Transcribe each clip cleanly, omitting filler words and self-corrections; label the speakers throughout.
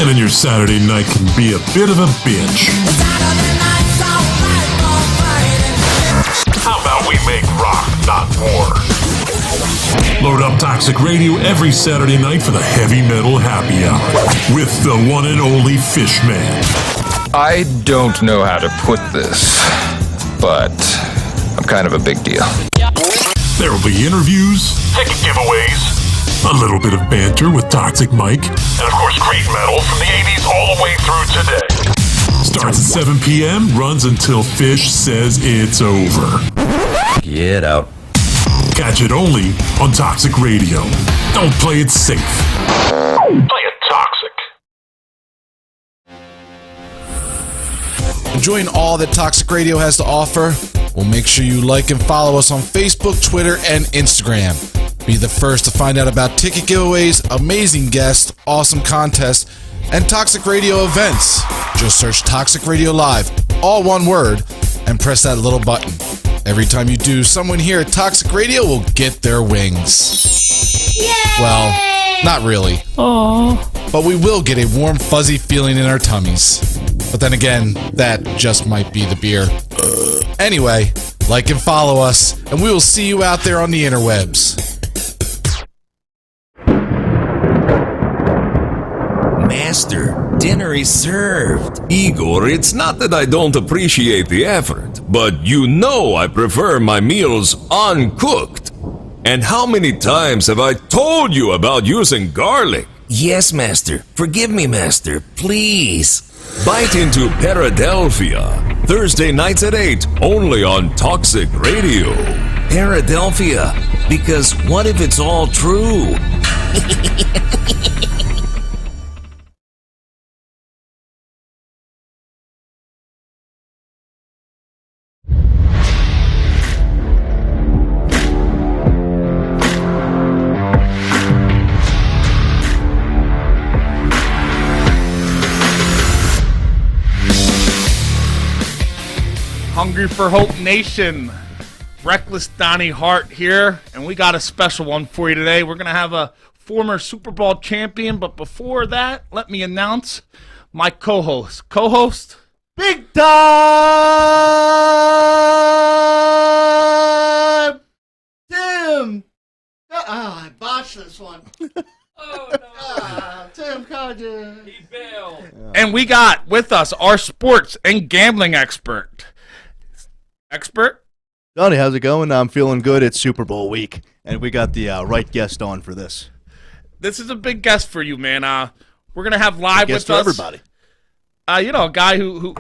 Speaker 1: And then your Saturday night can be a bit of a bitch. How about we make rock, not war? Load up Toxic Radio every Saturday night for the heavy metal happy hour with the one and only Fishman.
Speaker 2: I don't know how to put this, but I'm kind of a big deal.
Speaker 1: There will be interviews, ticket giveaways, a little bit of banter with Toxic Mike, and of course great metal from the 80s all the way through today. Starts at 7 p.m., runs until Fish says it's over.
Speaker 3: Get out.
Speaker 1: Catch it only on Toxic Radio. Don't play it safe. Play it toxic.
Speaker 4: Enjoying all that Toxic Radio has to offer? Well, make sure you like and follow us on Facebook, Twitter, and Instagram. Be the first to find out about ticket giveaways, amazing guests, awesome contests, and Toxic Radio events. Just search Toxic Radio Live, all one word, and press that little button. Every time you do, someone here at Toxic Radio will get their wings. Yay! Well, not really. Aww. But we will get a warm, fuzzy feeling in our tummies. But then again, that just might be the beer. Anyway, like and follow us, and we will see you out there on the interwebs.
Speaker 3: Master, dinner is served.
Speaker 5: Igor, it's not that I don't appreciate the effort, but you know I prefer my meals uncooked. And how many times have I told you about using garlic?
Speaker 3: Yes, Master. Forgive me, Master. Please.
Speaker 5: Bite into Paradelphia. Thursday nights at 8, only on Toxic Radio.
Speaker 3: Paradelphia. Because what if it's all true?
Speaker 6: Hungry for Hope Nation, Reckless Donnie Hart here, and we got a special one for you today. We're going to have a former Super Bowl champion, but before that, let me announce my co-host. Co-host?
Speaker 7: Big time! Tim! I botched this one.
Speaker 6: Oh, no.
Speaker 7: Tim Kaja.
Speaker 6: He bailed. And we got with us our sports and gambling expert.
Speaker 8: Donnie, how's it going? I'm feeling good. It's Super Bowl week, and we got the right guest on for this.
Speaker 6: This is a big guest for you, man. We're gonna have live with us
Speaker 8: everybody.
Speaker 6: A guy who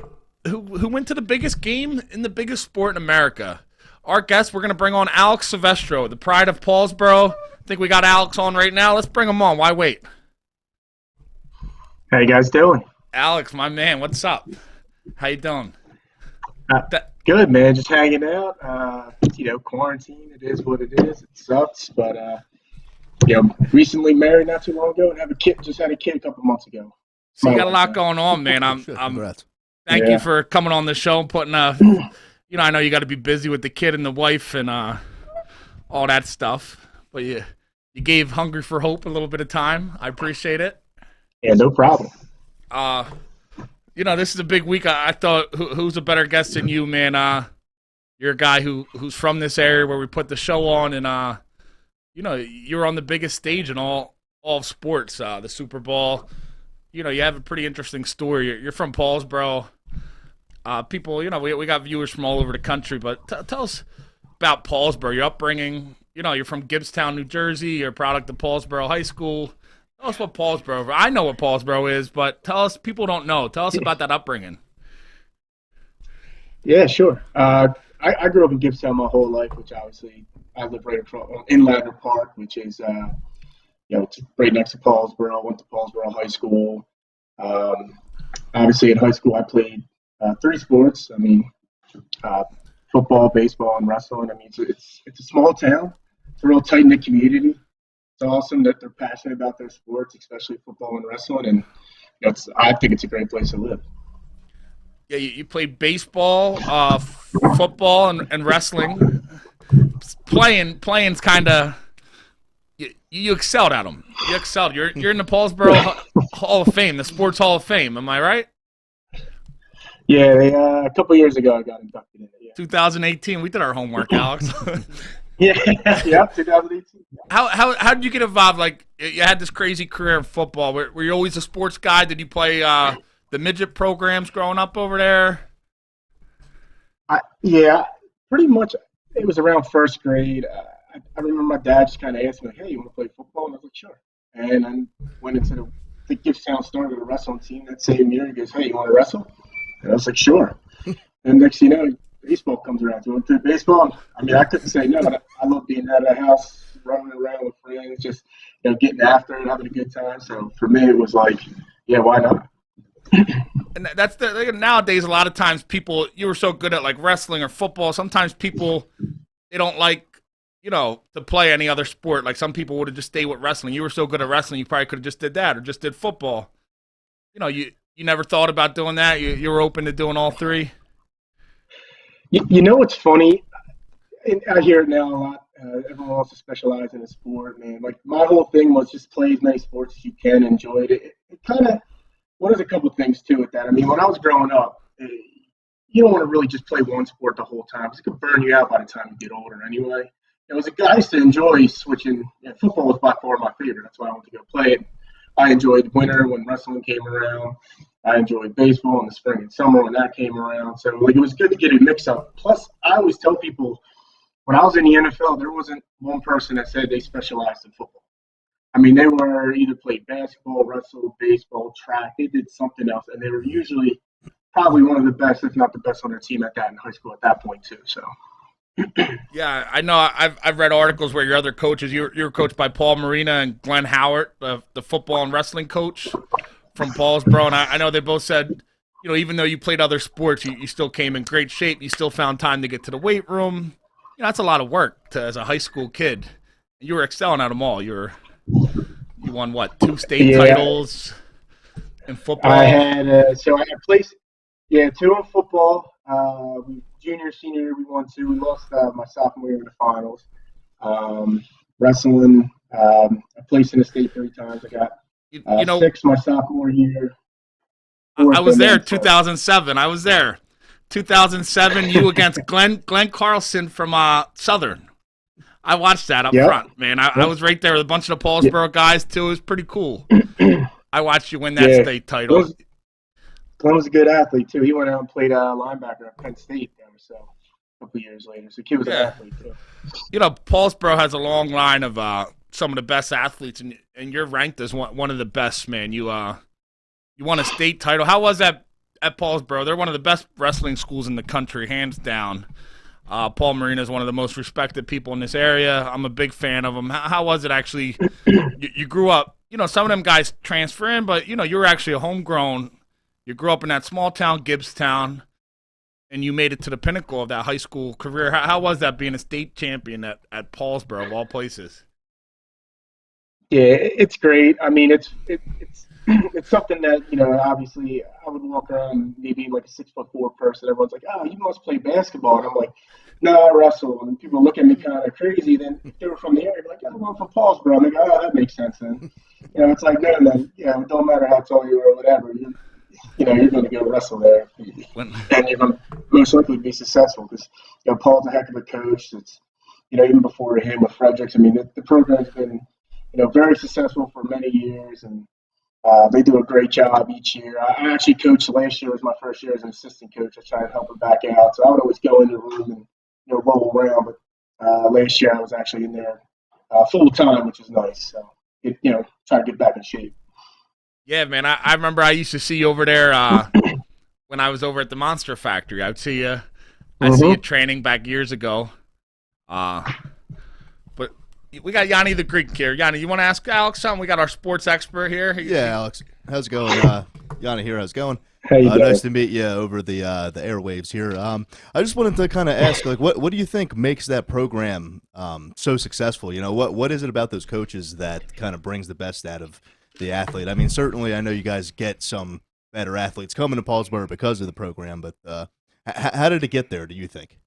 Speaker 6: went to the biggest game in the biggest sport in America. Our guest, we're gonna bring on Alex Silvestro, the pride of Paulsboro. I think we got Alex on right now. Let's bring him on. Why wait?
Speaker 9: How you guys doing?
Speaker 6: Alex, my man, what's up? How you doing?
Speaker 9: Good, man. Just hanging out. Quarantine. It is what it is. It sucks, but recently married not too long ago and just had a kid a couple months ago.
Speaker 6: So you got a lot going on, man. Thank you for coming on the show and putting I know you got to be busy with the kid and the wife and all that stuff, but you gave Hungry for Hope a little bit of time. I appreciate it.
Speaker 9: Yeah, no problem.
Speaker 6: This is a big week. I thought, who's a better guest than you, man? You're a guy who's from this area where we put the show on, and you're on the biggest stage in all of sports, the Super Bowl. You have a pretty interesting story. You're from Paulsboro. People, we got viewers from all over the country, but tell us about Paulsboro, your upbringing. You're from Gibbstown, New Jersey. You're a product of Paulsboro High School. Tell us what Paulsboro. I know what Paulsboro is, but tell us, people don't know. Tell us about that upbringing.
Speaker 9: Yeah, sure. I grew up in Gibbstown my whole life, which obviously I live right in Ladner Park, which is it's right next to Paulsboro. I went to Paulsboro High School. Obviously, in high school, I played 3 sports. I mean, football, baseball, and wrestling. I mean, it's a small town. It's a real tight-knit community. It's awesome that they're passionate about their sports, especially football and wrestling, and I think it's a great place to live.
Speaker 6: Yeah, you played baseball, football, and wrestling. Playing's kind of you excelled at them. You excelled. You're in the Paulsboro Hall of Fame, the Sports Hall of Fame. Am I right?
Speaker 9: Yeah, a couple years ago I got inducted in it. Yeah.
Speaker 6: 2018. We did our homework, Alex.
Speaker 9: Yeah, 2018.
Speaker 6: How did you get involved? Like, you had this crazy career in football. Were you always a sports guy? Did you play the midget programs growing up over there?
Speaker 9: Yeah, pretty much. It was around first grade. I remember my dad just kind of asked me, "Hey, you want to play football?" And I was like, "Sure." And I went into the Gibbstown started a wrestling team that same year. He goes, "Hey, you want to wrestle?" And I was like, "Sure." And next thing you know, baseball comes around. Do you want to play baseball? I mean, I couldn't say no. I love being out of the house, running around with friends, just getting after it, having a good time. So for me, it was like, yeah, why not?
Speaker 6: And that's nowadays. A lot of times, people, you were so good at like wrestling or football. Sometimes people, they don't like to play any other sport. Like some people would have just stayed with wrestling. You were so good at wrestling, you probably could have just did that or just did football. You never thought about doing that. You were open to doing all three.
Speaker 9: You know what's funny? And I hear it now a lot. Everyone wants to specialize in a sport, man. Like my whole thing was just play as many sports as you can, enjoy it. It kind of, well, there's a couple things too with that. I mean, when I was growing up, you don't want to really just play one sport the whole time because it could burn you out by the time you get older anyway. As a guy, I used to enjoy switching. Football was by far my favorite. That's why I wanted to go play it. I enjoyed winter when wrestling came around. I enjoyed baseball in the spring and summer when that came around. So it was good to get a mix up. Plus, I always tell people when I was in the NFL, there wasn't one person that said they specialized in football. I mean, they were either played basketball, wrestled, baseball, track. They did something else, and they were usually probably one of the best, if not the best, on their team at that in high school at that point too. So.
Speaker 6: Yeah, I know. I've read articles where your other coaches, you were coached by Paul Marina and Glenn Howard, the football and wrestling coach from Paulsboro. And I know they both said, even though you played other sports, you still came in great shape. You still found time to get to the weight room. That's a lot of work as a high school kid. You were excelling at them all. You won what, 2 state titles in football?
Speaker 9: I had I had placed 2 in football. Junior, senior year, we won 2. We lost my sophomore year in the finals. Wrestling, I placed in the state 3 times. I got 6 my sophomore year.
Speaker 6: I was there 2007. I was there. 2007, you against Glenn Carlson from Southern. I watched that up front, man. I was right there with a bunch of the Paulsboro guys, too. It was pretty cool. I watched you win that state title.
Speaker 9: Glenn was a good athlete, too. He went out and played linebacker at Penn State there, so a couple years later. So he was an athlete, too.
Speaker 6: Paulsboro has a long line of some of the best athletes, and you're ranked as one of the best, man. You won a state title. How was that at Paulsboro? They're one of the best wrestling schools in the country, hands down. Paul Marina is one of the most respected people in this area. I'm a big fan of him. How was it actually? You grew up, some of them guys transfer in, but, you were actually a homegrown. You grew up in that small town, Gibbstown, and you made it to the pinnacle of that high school career. How was that being a state champion at Paulsboro, of all places?
Speaker 9: Yeah, it's great. I mean, it's something that, obviously I would walk around maybe like a 6'4" person. Everyone's like, "Oh, you must play basketball." And I'm like, "No, I wrestle." And people look at me kind of crazy. Then they were from the area, like, "I'm from Paulsboro." I'm like, "Oh, that makes sense then." It's like, no, it don't matter how tall you are or whatever. You're going to go wrestle there, and you're going to most likely be successful because Paul's a heck of a coach. It's even before him with Fredericks. I mean, the program's been very successful for many years, and they do a great job each year. I actually coached last year. It was my first year as an assistant coach. I tried to help him back out, so I would always go in the room and roll around. But last year I was actually in there full time, which is nice. So try to get back in shape.
Speaker 6: Yeah, man. I remember I used to see you over there when I was over at the Monster Factory. I'd see you. I see you training back years ago. But we got Yanni the Greek here. Yanni, you want to ask Alex something? We got our sports expert here.
Speaker 8: Yeah, Alex. How's it going? Yanni here. How's it going?
Speaker 9: How you doing?
Speaker 8: Nice to meet you over the airwaves here. I just wanted to kind of ask, like, what do you think makes that program so successful? What is it about those coaches that kind of brings the best out of the athlete? I mean, certainly I know you guys get some better athletes coming to Paulsboro because of the program, but how did it get there, do you think?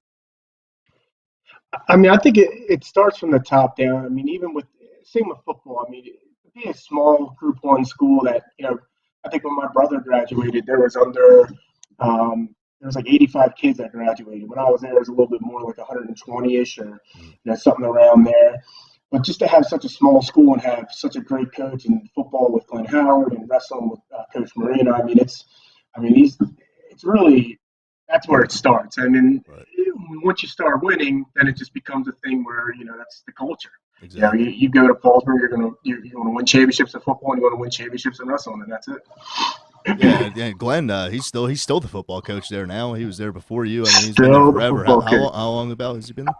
Speaker 9: I mean, I think it starts from the top down. I mean, even with same with football. I mean, to be a small Group 1 school that, I think when my brother graduated, there was like 85 kids that graduated. When I was there, it was a little bit more, like 120-ish or something around there. But just to have such a small school and have such a great coach in football with Glenn Howard and wrestling with Coach Marino, it's really, that's where it starts. And then once you start winning, then it just becomes a thing where, that's the culture.
Speaker 8: Exactly.
Speaker 9: You go to Paulsboro, you're gonna win championships in football, and you want to win championships in wrestling, and that's it.
Speaker 8: Yeah, Glenn, he's still the football coach there now. He was there before you. I mean, he's been there forever. How long about has he been there?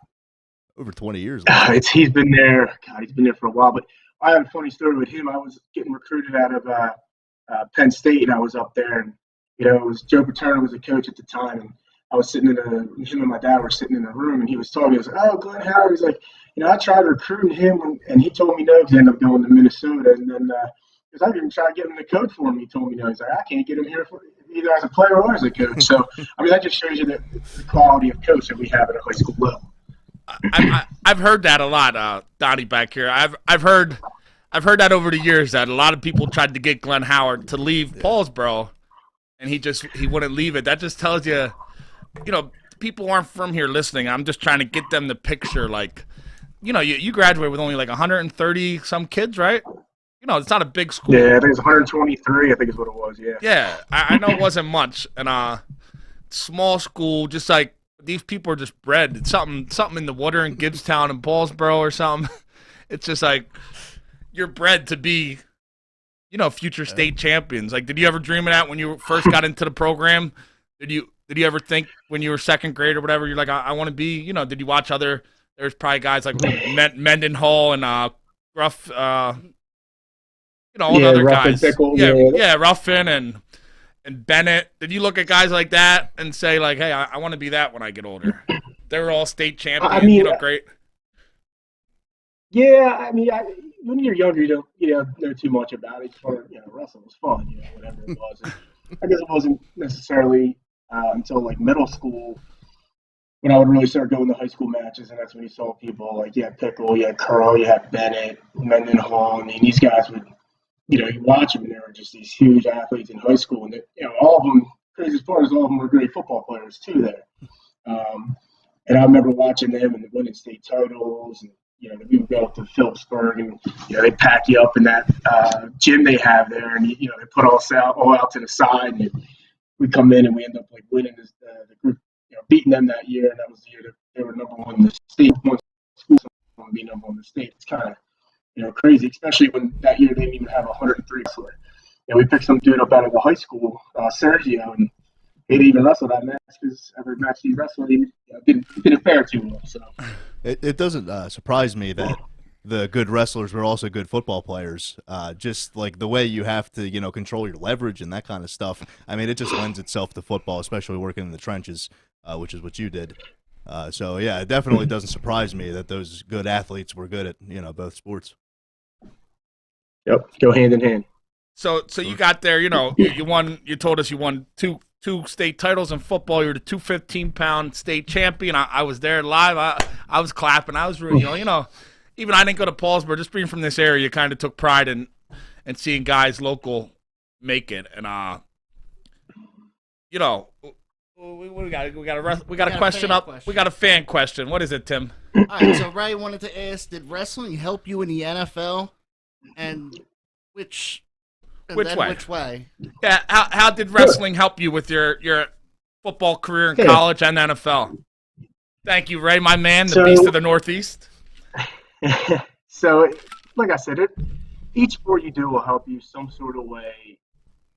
Speaker 8: Over 20 years.
Speaker 9: He's been there. God, he's been there for a while. But I have a funny story with him. I was getting recruited out of Penn State, and I was up there, and it was Joe Paterno was the coach at the time, and I was him and my dad were sitting in a room, and he was talking. He was like, "Oh, Glenn Howard." He's like, I tried recruiting him, and he told me no because he ended up going to Minnesota, and then because I even tried to get him to coach for him. He told me no. He's like, I can't get him here either as a player or as a coach. So that just shows you the quality of coach that we have at a high school level.
Speaker 6: I've heard that a lot, Donnie back here. I've heard that over the years that a lot of people tried to get Glenn Howard to leave Paulsboro, and he wouldn't leave it. That just tells you, people aren't from here listening. I'm just trying to get them the picture. Like, you graduate with only like 130 some kids, right? It's not a big school.
Speaker 9: Yeah, I think it's 123. I think is what it was. Yeah.
Speaker 6: Yeah, I know it wasn't much, and small school, just like. These people are just bred. It's something in the water in Gibbstown and Paulsboro or something. It's just like you're bred to be, future state champions. Like, did you ever dream of that when you first got into the program? Did you ever think when you were second grade or whatever, you're like, I want to be, did you watch there's probably guys like Mendenhall and Ruff, all the other
Speaker 9: Ruffin,
Speaker 6: guys.
Speaker 9: Pickle,
Speaker 6: yeah, Ruffin and Bennett. Did you look at guys like that and say, like, hey, I want to be that when I get older? They were all state champions, great.
Speaker 9: Yeah, when you're younger, you don't know too much about it. It's fun, wrestling was fun, whatever it was. And I guess it wasn't necessarily until like middle school when I would really start going to high school matches, and that's when you saw people like you had Pickle, you had Curl, you had Bennett, Mendenhall. These guys would. You watch them, and they were just these huge athletes in high school, and all of them, crazy as far as all of them were great football players too there. And I remember watching them and winning state titles, and we would go up to Phillipsburg, and they pack you up in that gym they have there, and they put us all out to the side, and we come in and we end up like winning the group, beating them that year, and that was the year that they were number one in the state. One school to be number one in the state. It's kind of crazy, especially when that year they didn't even have 103 wrestler. We picked some dude up out of the high school, Sergio, and he didn't even wrestle that match because every match he wrestled, he didn't fare too well. So
Speaker 8: it doesn't surprise me that the good wrestlers were also good football players. Just like the way you have to, control your leverage and that kind of stuff. It just lends itself to football, especially working in the trenches, which is what you did. So yeah, it definitely doesn't surprise me that those good athletes were good at both sports.
Speaker 9: Yep, go hand in hand.
Speaker 6: So you got there, you won. You told us you won two state titles in football. You're the 215-pound state champion. I was there live. I was clapping. I was really, even I didn't go to Paulsboro. Just being from this area, you kind of took pride in seeing guys local make it. And we got a question up. We got a fan question. What is it, Tim?
Speaker 7: All right. So Ray wanted to ask: did wrestling help you in the NFL? And which way?
Speaker 6: Yeah, how did wrestling help you with your football career in college and NFL? Thank you, Ray, my man, the beast of the Northeast.
Speaker 9: So, like I said, each sport you do will help you some sort of way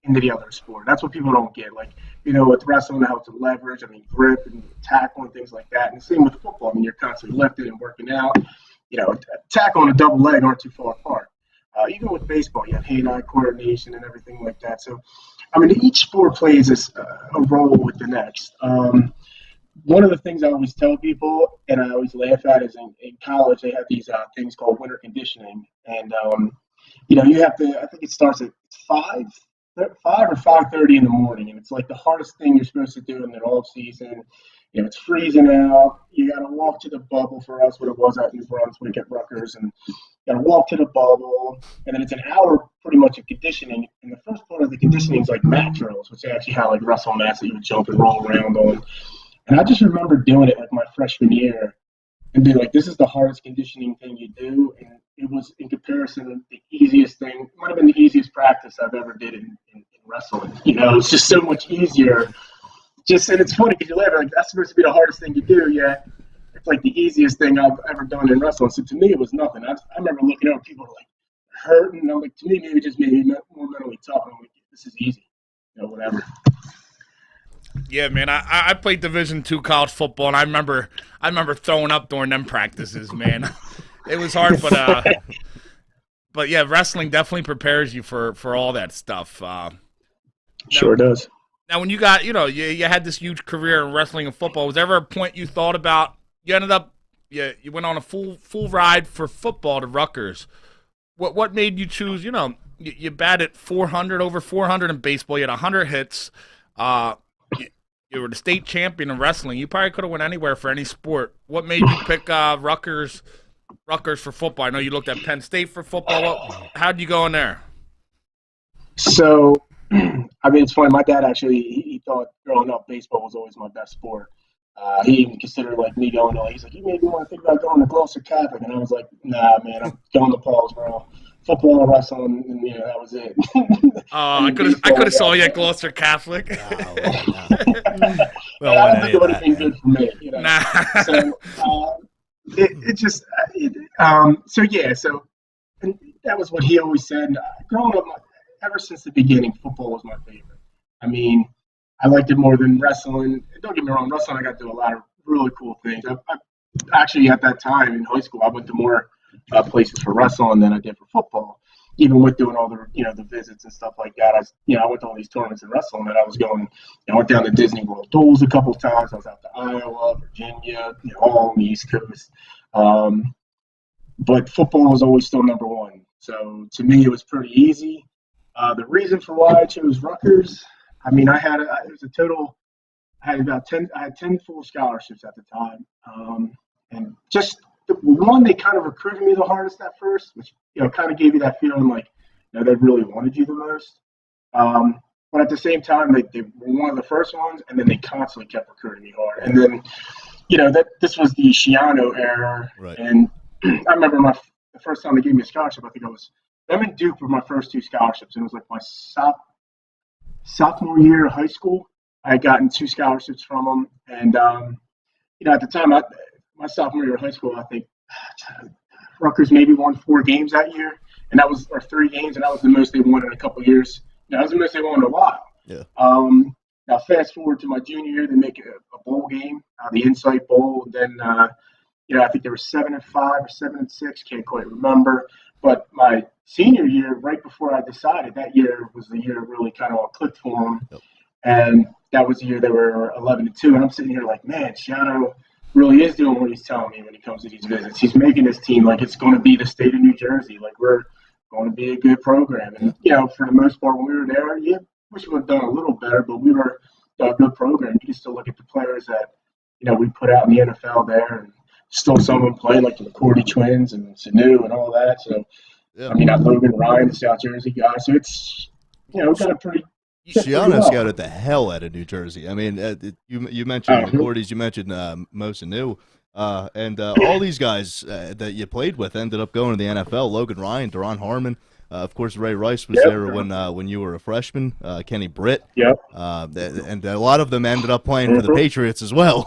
Speaker 9: into the other sport. That's what people don't get. Like, with wrestling, it helps with leverage, grip and tackle and things like that. And the same with football. You're constantly lifting and working out. Tackle and a double leg aren't too far apart. Even with baseball, you have hand-eye coordination and everything like that. So, each sport plays a role with the next. One of the things I always tell people, and I always laugh at, is in college they have these things called winter conditioning. And, you have to, I think it starts at 5 or 5:30 in the morning, and it's like the hardest thing you're supposed to do in the off season. It's freezing out. You got to walk to the bubble for us, what it was out in New Brunswick at Rutgers, and you got to walk to the bubble, and then it's an hour pretty much of conditioning. And the first part of the conditioning is like mat drills, which they actually have like wrestle mats that you would jump and roll around on. And I just remember doing it like my freshman year and being like, this is the hardest conditioning thing you do. And it was, in comparison, the easiest thing. It might have been the easiest practice I've ever did in wrestling. It's just so much easier. And it's funny because you laugh, like, that's supposed to be the hardest thing you do, yet it's like the easiest thing I've ever done in wrestling. So to me, it was nothing. I remember looking over, people were like hurting. And I'm like, to me, maybe it just made me more mentally tough. And I'm like, this is easy, whatever.
Speaker 6: Yeah, man. I played Division II college football, and I remember throwing up during them practices, man. It was hard, but yeah, wrestling definitely prepares you for all that stuff.
Speaker 9: Sure does.
Speaker 6: Now, when you got, you had this huge career in wrestling and football, was there ever a point you thought about, you ended up, you went on a full ride for football to Rutgers. What made you choose, you batted 400, over 400 in baseball, you had 100 hits, you were the state champion in wrestling. You probably could have went anywhere for any sport. What made you pick Rutgers for football? I know you looked at Penn State for football. How'd you go in there?
Speaker 9: So, it's funny. My dad actually, he thought growing up baseball was always my best sport. He even considered like me going to, he's like, you maybe want to think about going to Gloucester Catholic. And I was like, nah, man, I'm going to Paulsboro. Football and wrestling, and that was it.
Speaker 6: I could have saw you at Gloucester Catholic.
Speaker 9: I don't think it would have been good for me.
Speaker 6: Nah.
Speaker 9: So and that was what he always said. Growing up, ever since the beginning, football was my favorite. I liked it more than wrestling. Don't get me wrong, wrestling I got to do a lot of really cool things. I actually, at that time in high school, I went to more places for wrestling than I did for football. Even with doing all the the visits and stuff like that, I went to all these tournaments in wrestling that I was going. I went down to Disney World Duels a couple of times. I was out to Iowa, Virginia, all on the East Coast. But football was always still number one. So to me, it was pretty easy. The reason for why I chose Rutgers, I had 10 full scholarships at the time, and just the one, they kind of recruited me the hardest at first, which kind of gave you that feeling like they really wanted you the most. But at the same time, they were one of the first ones, and then they constantly kept recruiting me hard. And then this was the Shiano era, right. And I remember the first time they gave me a scholarship, I think them and Duke were my first two scholarships, and it was like my sophomore year of high school. I had gotten 2 scholarships from them, and at the time, my sophomore year of high school, I think Rutgers maybe won 4 games that year, and that was, or 3 games, and that was the most they won in a couple of years. That was the most they won in a while.
Speaker 8: Yeah.
Speaker 9: Now fast forward to my junior year, they make a bowl game, the Insight Bowl. Then I think they were 7-5 or 7-6, can't quite remember. But my senior year, right before I decided, that year was the year really kind of all clicked for them. Yep. And that was the year they were 11-2, and I'm sitting here like, man, Shiano really is doing what he's telling me when he comes to these visits. He's making his team like it's going to be the state of New Jersey. Like, we're going to be a good program. And, for the most part, when we were there, wish we would have done a little better, but we were a good program. You can still look at the players that, we put out in the NFL there, and still some of them play, like the McCourty twins and Sanu and all that. So, yeah. Logan Ryan, the South Jersey guy. So it's, got a pretty –
Speaker 8: Shiano scouted the hell out of New Jersey. You mentioned the McCourtys, you mentioned Mo Sanu, and all these guys that you played with ended up going to the NFL. Logan Ryan, Deron Harmon, of course, Ray Rice was there when you were a freshman. Kenny Britt, and a lot of them ended up playing for the Patriots as well,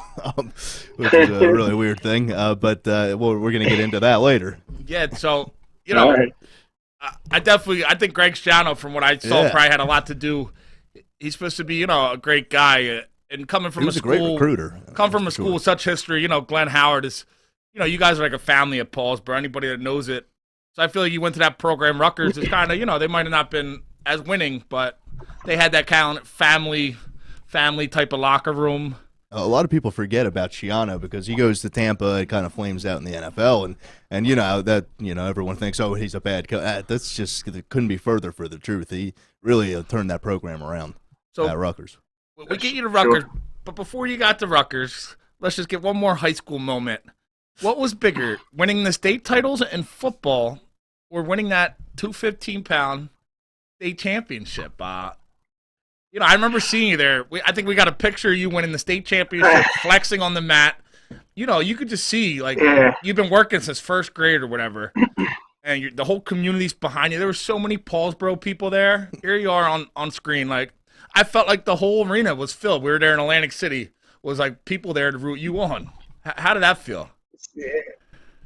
Speaker 8: which is a really weird thing. But we're going to get into that later.
Speaker 6: Yeah, so I think Greg Shiano, from what I saw, probably had a lot to do. He's supposed to be, a great guy, and coming from a
Speaker 8: great recruiter.
Speaker 6: Come from a school with such history, Glenn Howard is, you guys are like a family at Paulsboro. Anybody that knows it, so I feel like you went to that program. Rutgers is kind of, they might have not been as winning, but they had that kind of family type of locker room.
Speaker 8: A lot of people forget about Schiano because he goes to Tampa and kind of flames out in the NFL, and everyone thinks, oh, he's a bad coach. That's just it couldn't be further for the truth. He really turned that program around at Rutgers.
Speaker 6: We get you to Rutgers, but before you got to Rutgers, let's just get one more high school moment. What was bigger, winning the state titles in football or winning that 215-pound state championship? I remember seeing you there. I think we got a picture of you winning the state championship, flexing on the mat. You could just see, you've been working since first grade or whatever, and the whole community's behind you. There were so many Paulsboro people there. Here you are on screen. I felt like the whole arena was filled. We were there in Atlantic City. Was people there to root you on. How did that feel?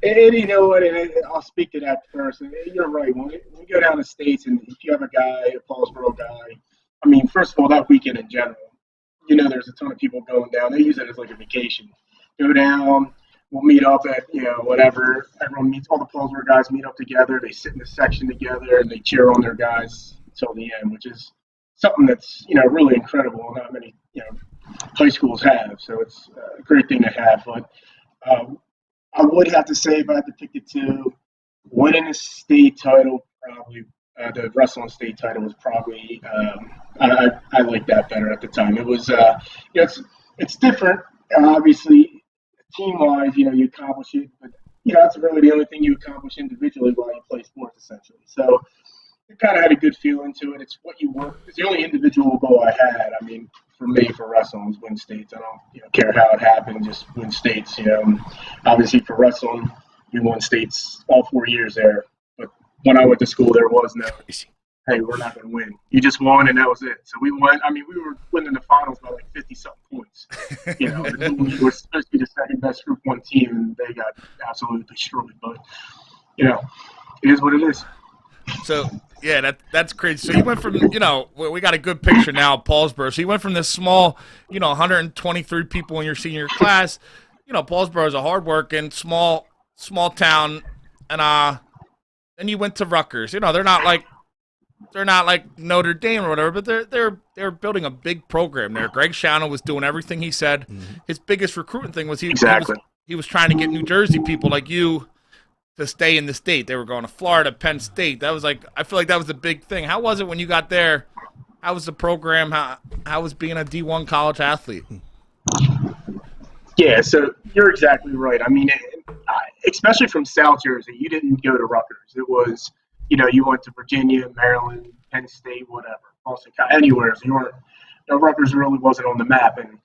Speaker 9: And you know what? And I'll speak to that first. And you're right. When we go down the states, and if you have a Paulsboro guy, I mean, first of all, that weekend in general, there's a ton of people going down. They use it as like a vacation. Go down, we'll meet up at, whatever. Everyone meets, all the Paulsboro guys meet up together. They sit in a section together, and they cheer on their guys until the end, which is something that's, really incredible. Not many, high schools have. So it's a great thing to have. But I would have to say, if I had to pick the two, winning a state title probably – the wrestling state title was probably I liked that better at the time. It was it's different. Obviously, team wise, you accomplish it, but that's really the only thing you accomplish individually while you play sports, essentially. So it kind of had a good feeling to it. It's what you work. It's the only individual goal I had. I mean, for me, for wrestling, was win states. I don't care how it happened, just win states. Obviously for wrestling, we won states all 4 years there. When I went to school, there was no, hey, we're not going to win. You just won, and that was it. So we won. I mean, we were winning the finals by 50-something points. We were supposed to be the second-best Group 1 team, and they got absolutely destroyed. But, it is what it is.
Speaker 6: So, yeah, that's crazy. So you went from, we got a good picture now of Paulsboro. So you went from this small, 123 people in your senior class. Paulsboro is a hard-working, small town, and then you went to Rutgers. They're not like Notre Dame or whatever, but they're building a big program there. Greg Schiano was doing everything he said. Mm-hmm. His biggest recruiting thing was he was trying to get New Jersey people like you to stay in the state. They were going to Florida, Penn State. That was I feel like that was the big thing. How was it when you got there? How was the program? How was being a D1 college athlete?
Speaker 9: Yeah, so you're exactly right. I mean, especially from South Jersey, you didn't go to Rutgers. It was, you went to Virginia, Maryland, Penn State, whatever, Boston, anywhere. So you weren't, Rutgers really wasn't on the map. And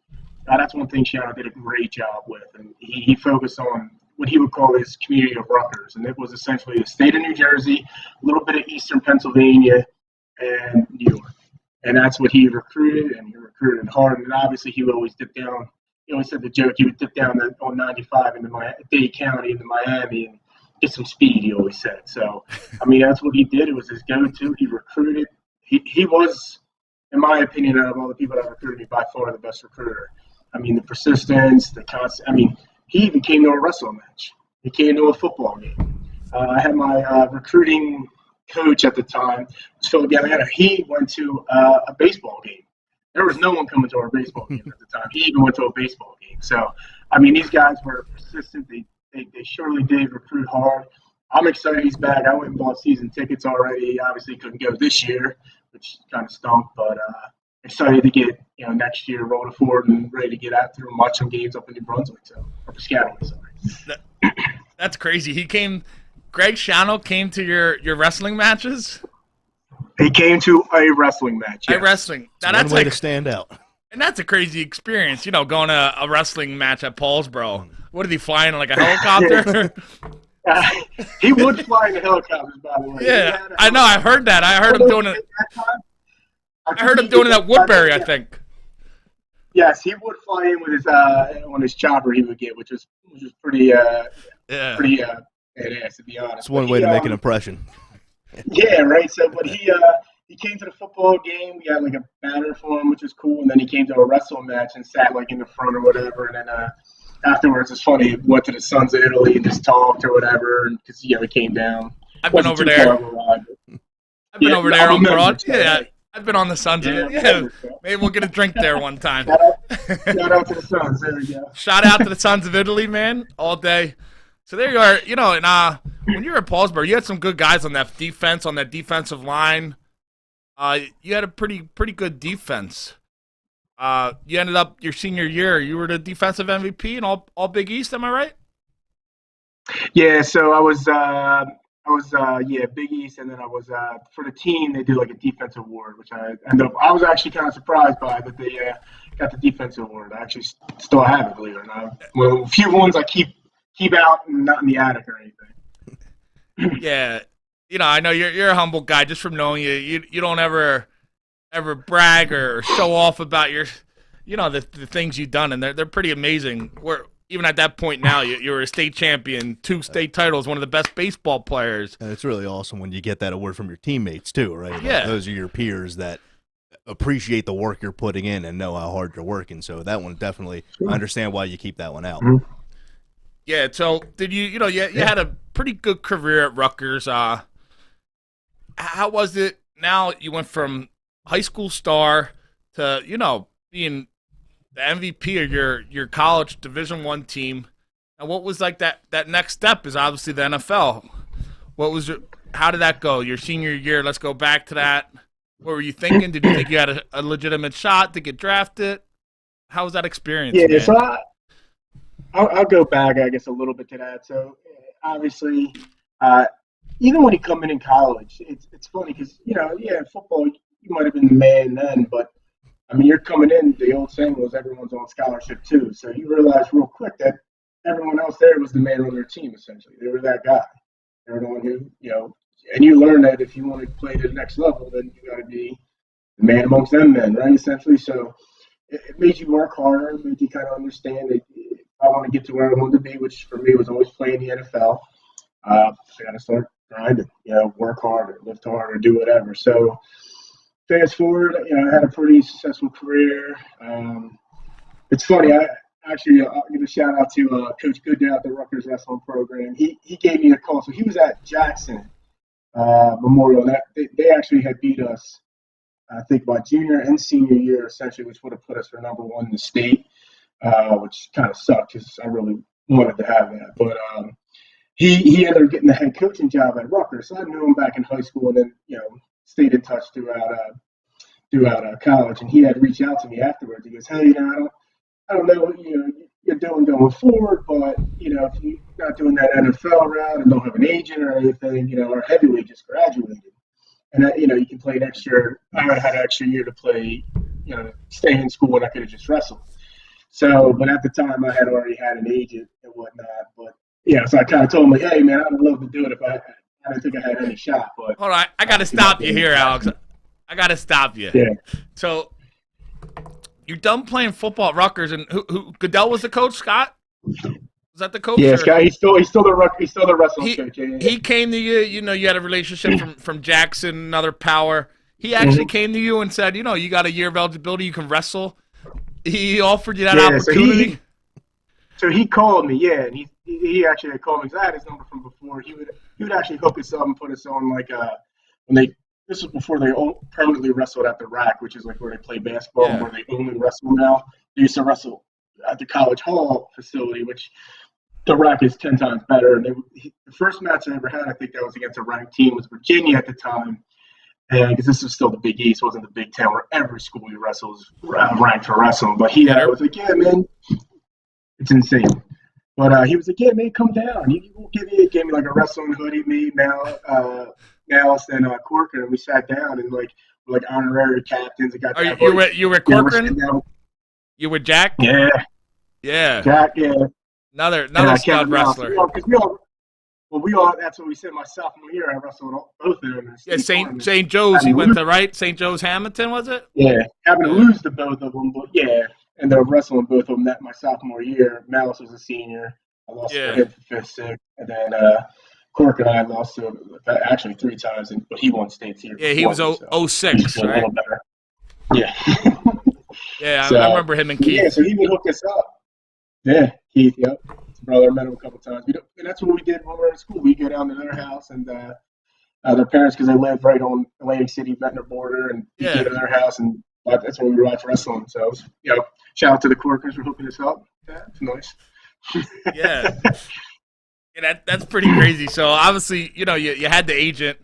Speaker 9: that's one thing Schiano did a great job with. And he focused on what he would call his community of Rutgers. And it was essentially the state of New Jersey, a little bit of eastern Pennsylvania, and New York. And that's what he recruited, and he recruited hard. And obviously he would always dip down. He always said the joke, he would dip down on 95 into Dade County into Miami and get some speed, he always said. So, I mean, that's what he did. It was his go-to. He recruited. He was, in my opinion, out of all the people that recruited me, by far the best recruiter. I mean, the persistence, the constant. I mean, he even came to a wrestling match. He came to a football game. I had my recruiting coach at the time, Phil Galliano. He went to a baseball game. There was no one coming to our baseball game at the time. He even went to a baseball game. So, I mean, these guys were persistent. They surely did recruit hard. I'm excited he's back. I went and bought season tickets already. Obviously couldn't go this year, which kind of stunk. But excited to get next year rolled forward and ready to get out there and watch some games up in New Brunswick. Or Piscataway, sorry.
Speaker 6: That's crazy. Greg Schiano came to your wrestling matches?
Speaker 9: He came to a wrestling match. Yes.
Speaker 6: A wrestling. Now,
Speaker 8: that's one way to stand out.
Speaker 6: And that's a crazy experience, going to a wrestling match at Paulsboro. What did he fly in, like a helicopter?
Speaker 9: He would fly in the helicopters, by the way.
Speaker 6: Yeah, I know. I heard that. I heard him doing it. I heard him doing it at Woodbury, I think.
Speaker 9: Yes, he would fly in with his on his chopper he would get, which was pretty pretty badass, to be honest.
Speaker 8: It's one way to make an impression.
Speaker 9: Yeah, right. So, but he came to the football game. We had like a banner for him, which was cool. And then he came to a wrestling match and sat like in the front or whatever. And then afterwards, it's funny. He went to the Sons of Italy and just talked or whatever because he came down.
Speaker 6: I've been over there. I've been over there on Broad. Yeah, I've been on the Suns. Yeah, maybe we'll get a drink there one time.
Speaker 9: Shout out to the Suns. There we go.
Speaker 6: Shout out to the Sons of Italy, man, all day. So there you are. And when you were at Paulsboro, you had some good guys on that defense, on that defensive line. You had a pretty good defense. You ended up your senior year. You were the defensive MVP in all Big East. Am I right?
Speaker 9: Yeah. So I was Big East, and then I was for the team. They did like a defensive award, which I was actually kind of surprised by that they got the defensive award. I actually still have it, believe it or not. Well, a few ones I keep out and not in the attic or anything.
Speaker 6: Yeah, I know you're a humble guy just from knowing you. You don't ever brag or show off about your, the things you've done, and they're pretty amazing. Even at that point now, you were a state champion, 2 state titles, one of the best baseball players.
Speaker 8: And it's really awesome when you get that award from your teammates too, right?
Speaker 6: Yeah.
Speaker 8: Like, those are your peers that appreciate the work you're putting in and know how hard you're working. So that one definitely, I understand why you keep that one out.
Speaker 9: Mm-hmm.
Speaker 6: Yeah. So did you had a pretty good career at Rutgers. How was it? Now you went from high school star to being the MVP of your college Division I team. And what was like that next step is obviously the NFL. How did that go? Your senior year, let's go back to that. What were you thinking? Did you think you had a legitimate shot to get drafted? How was that experience?
Speaker 9: Yeah,
Speaker 6: man?
Speaker 9: so I'll go back, I guess, a little bit to that. So obviously, even when you come in college, it's funny because, in football, you might have been the man then, but I mean, you're coming in, the old saying was everyone's on scholarship too. So you realize real quick that everyone else there was the man on their team, essentially. They were that guy. They were the one who, and you learn that if you want to play to the next level, then you got to be the man amongst them men, right, essentially. So it made you work harder. It made you kind of understand that if I want to get to where I wanted to be, which for me was always playing the NFL, I got to start grinding, work harder, lift harder, do whatever. So fast forward, I had a pretty successful career. It's funny, I'll give a shout out to Coach Goodell at the Rutgers wrestling program. He gave me a call. So he was at Jackson Memorial. They actually had beat us, I think, my junior and senior year, essentially, which would have put us for number 1 in the state, which kind of sucked because I really wanted to have that. But he ended up getting the head coaching job at Rutgers. So I knew him back in high school and then, stayed in touch throughout college. And he had reached out to me afterwards. He goes, hey, I don't know what you're doing going forward, but if you're not doing that NFL route and don't have an agent or anything, our heavyweight just graduated, and that, you can play next year. I had an extra year to play, stay in school, and I could have just wrestled. So, but at the time, I had already had an agent and whatnot. But so I kind of told him, like, hey, man, I'd love to do it if I didn't think I had any shot. But
Speaker 6: hold on, I got to stop you here, Alex. I got to stop you.
Speaker 9: Yeah.
Speaker 6: So you're done playing football at Rutgers, and who Goodell was the coach? Scott, was that the coach?
Speaker 9: Yeah, Scott. He's still the wrestling coach. Yeah.
Speaker 6: He came to you. You had a relationship from Jackson, another power. He actually came to you and said, you got a year of eligibility. You can wrestle. He offered you that opportunity.
Speaker 9: So he called me, and he actually had called me because I had his number from before. He would actually hook us up and put us on this was before they permanently wrestled at the rack, which is like where they play basketball, where they only wrestle now. They used to wrestle at the College Hall facility, which the rack is 10 times better. And the first match I ever had, I think that was against a ranked team, was Virginia at the time. And because this was still the Big East, wasn't the Big Ten, where every school you wrestle is ranked for wrestling. But he was like, yeah, man, it's insane. But he was like, yeah, man, come down. He gave me like a wrestling hoodie, me, Malice, and Corcoran, and we sat down and we're like honorary captains.
Speaker 6: You were Corcoran? You were Jack?
Speaker 9: Yeah.
Speaker 6: Yeah.
Speaker 9: Jack, yeah.
Speaker 6: Another stud wrestler.
Speaker 9: We all, that's what we said my sophomore year. I wrestled both of them.
Speaker 6: Yeah, St. Joe's, he went to, right? St. Joe's Hamilton, was it?
Speaker 9: Yeah. Having to lose to both of them, but yeah. And they're wrestling both of them that my sophomore year. Malice was a senior. I lost to him for 5th, 6th. And then Cork and I lost to him actually 3 times, but he won states here.
Speaker 6: Yeah, he was 06, right?
Speaker 9: A little better. Yeah.
Speaker 6: Yeah, I remember him and Keith.
Speaker 9: Yeah, so he would hook us up. Yeah, Keith, yep. His brother, met him a couple times. And that's what we did when we were in school. We'd go down to their house and their parents, because they live right on Atlantic City, Ventnor border, and we go to their house, and that's when we watch wrestling. So, it was, shout out to the Corkers for hooking us up. Yeah, it's nice.
Speaker 6: Yeah. That's pretty crazy. So obviously, you had the agent.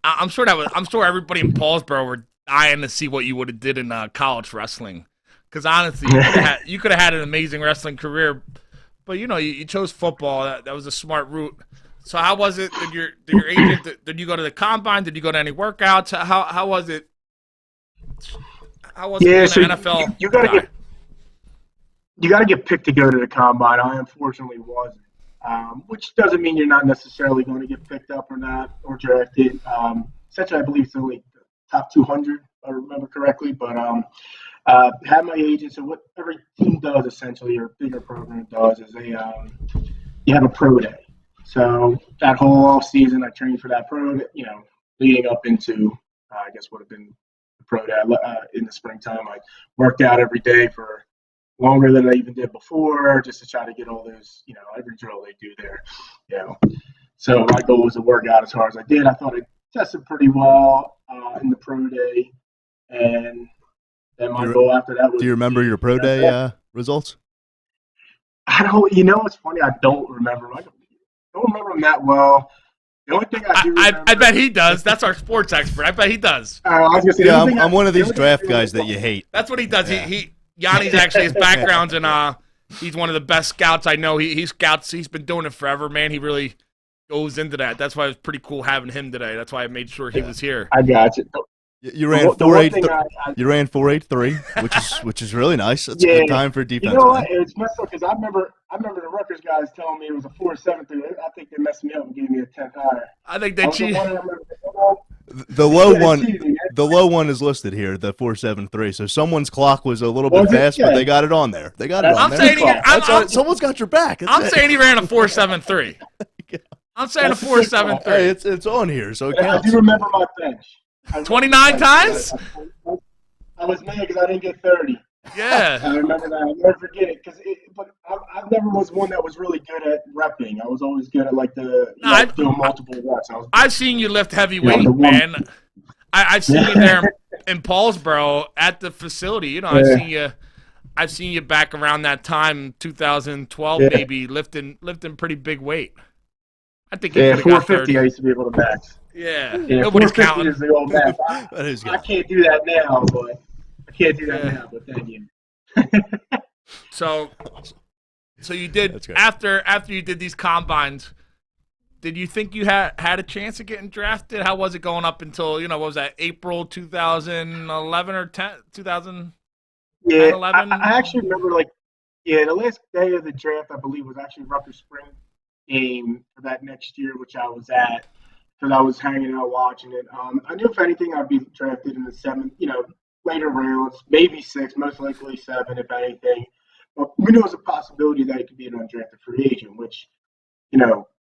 Speaker 6: I'm sure everybody in Paulsboro were dying to see what you would have did in college wrestling. Because honestly, you could have had an amazing wrestling career, but you chose football. That was a smart route. So how was it? Did your agent? Did you go to the combine? Did you go to any workouts? How was it? How was it being an NFL?
Speaker 9: You got to get picked to go to the combine. I unfortunately wasn't, which doesn't mean you're not necessarily going to get picked up or not or drafted. Essentially, I believe it's only the top 200, if I remember correctly. But had my agent. So what every team does essentially, or bigger program does, is you have a pro day. So that whole off season, I trained for that pro day, leading up into I guess would have been the pro day in the springtime. I worked out every day for longer than I even did before, just to try to get all those, every drill they do there, So my goal was to work out as hard as I did. I thought I tested pretty well in the pro day, and then my goal after that was.
Speaker 8: Do you remember your pro day results?
Speaker 9: I don't. It's funny. I don't remember. I don't remember them that well. The only thing I do remember,
Speaker 6: I bet he does. That's our sports expert. I bet he does.
Speaker 9: I was gonna say,
Speaker 8: I'm one of these draft guys that you hate.
Speaker 6: That's what he does. Yeah. Yanni's actually, his background's in he's one of the best scouts I know. He scouts. He's been doing it forever, man. He really goes into that. That's why it was pretty cool having him today. That's why I made sure he was here.
Speaker 9: I got you.
Speaker 8: You ran 4.8. You ran 4.83, which is really nice. That's a good time for defense.
Speaker 9: You know what? It's messed up because I remember the Rutgers guys telling me it was a 4.73. I think they messed me up and gave me a 10th higher.
Speaker 6: I think they cheated.
Speaker 8: The low one is listed here, the 4.73. So someone's clock was a little bit fast, but they got it on there. They got it on there. Someone's got your back.
Speaker 6: I'm saying he ran a 4.73. I'm saying a 4.73.
Speaker 8: Hey, it's on here, so it counts.
Speaker 9: I do remember my bench.
Speaker 6: 29 times?
Speaker 9: I was mad because I didn't get 30.
Speaker 6: Yeah.
Speaker 9: I remember that. I'll never forget it. But I never was one that was really good at repping. I was always good at doing multiple reps.
Speaker 6: I've seen you lift heavy weight, man. I've seen you there in Paulsboro at the facility. I've seen you back around that time, 2012 maybe, lifting pretty big weight. I think you
Speaker 9: 450 I used to be able to max.
Speaker 6: Yeah, nobody's counting.
Speaker 9: Is the old max. I can't do that now, but thank you.
Speaker 6: So you did after you did these combines. Did you think you had a chance of getting drafted? How was it going up until what was that, April 2011 or 2011?
Speaker 9: Yeah, I actually remember the last day of the draft I believe was actually Rutgers spring game for that next year, which I was at. Because I was hanging out watching it. I knew if anything I'd be drafted in the 7th, later rounds, maybe 6, most likely 7 if anything. But we knew it was a possibility that it could be an undrafted free agent, which,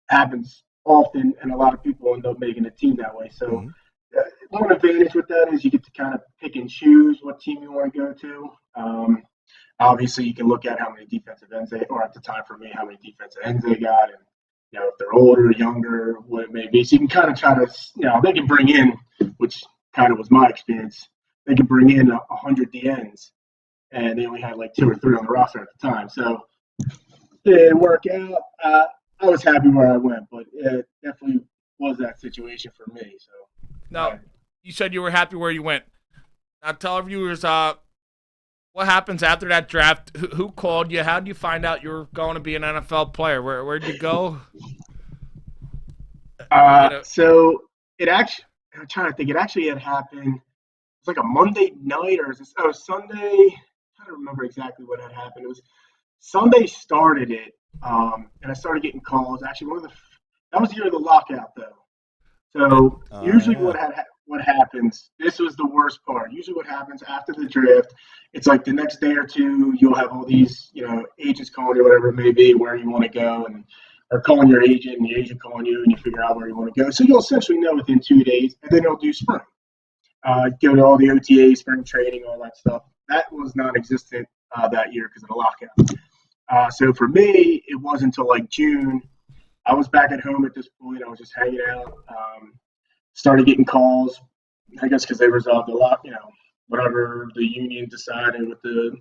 Speaker 9: happens often, and a lot of people end up making a team that way. So one advantage with that is you get to kind of pick and choose what team you want to go to. Obviously, you can look at how many defensive ends or at the time for me, how many defensive ends they got, and if they're older, younger, what it may be. So you can kind of try to, they can bring in, which kind of was my experience, they could bring in 100 DNs, and they only had 2 or 3 on the roster at the time. So it didn't work out. I was happy where I went, but it definitely was that situation for me. So
Speaker 6: now, you said you were happy where you went. Now tell our viewers what happens after that draft. Who called you? How did you find out you were going to be an NFL player? Where'd you go?
Speaker 9: So it actually, I'm trying to think. It actually had happened. It was a Monday night or Sunday. I don't remember exactly what had happened. It was Sunday started it, and I started getting calls. Actually, that was the year of the lockout, though. So usually what happens, this was the worst part. Usually what happens after the draft, it's the next day or two, you'll have all these, agents calling you, whatever it may be, where you want to go, or calling your agent, and the agent calling you, and you figure out where you want to go. So you'll essentially know within 2 days, and then they'll do spring. Go to all the OTA, spring training, all that stuff. That was non-existent that year because of the lockout. So for me, it wasn't until June. I was back at home at this point. I was just hanging out. started getting calls, I guess because they resolved the lock, whatever the union decided with it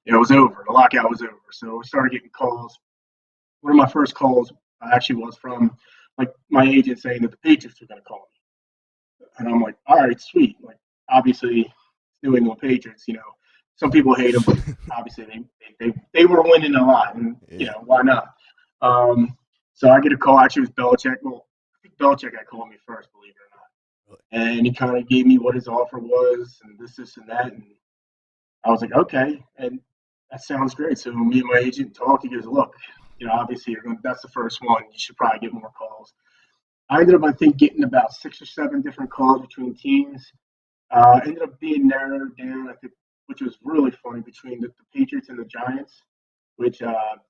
Speaker 9: was over. The lockout was over. So we started getting calls. One of my first calls actually was from like my agent saying that the Patriots were going to call me. And I'm like, all right, sweet. Like, obviously, New England Patriots, some people hate them, but obviously they were winning a lot, and, why not? So I get a call. Actually, it was Belichick. Well, I think Belichick had called me first, believe it or not. And he kind of gave me what his offer was and this, and that. And I was like, okay. And that sounds great. So me and my agent talked. He goes, look, obviously that's the first one. You should probably get more calls. I ended up, I think, getting about 6 or 7 different calls between teams. Ended up being narrowed down, I think, which was really funny, between the Patriots and the Giants, which,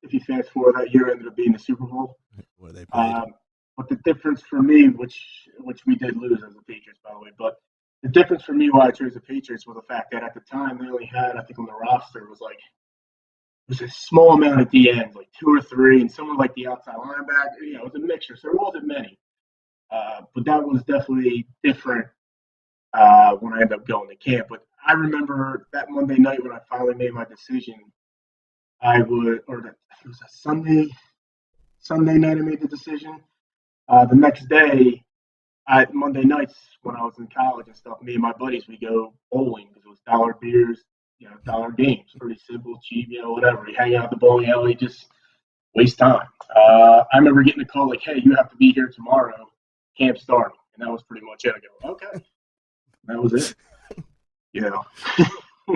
Speaker 9: if you fast forward that year, ended up being the Super Bowl.
Speaker 8: Where they played.
Speaker 9: But the difference for me, which we did lose as the Patriots, by the way, but the difference for me why I chose the Patriots was the fact that at the time they only had, I think on the roster, was a small amount at the end, like 2 or 3, and someone like the outside linebacker. It was a mixture, so there wasn't many. But that was definitely different when I ended up going to camp. But I remember that Monday night when I finally made my decision. It was a Sunday night I made the decision. The next day, Monday nights when I was in college and stuff, me and my buddies, we go bowling because it was dollar beers, dollar games. Pretty simple, cheap, whatever. You hang out at the bowling alley, just waste time. I remember getting a call like, hey, you have to be here tomorrow, camp starting. And that was pretty much it. I go, okay. That was it.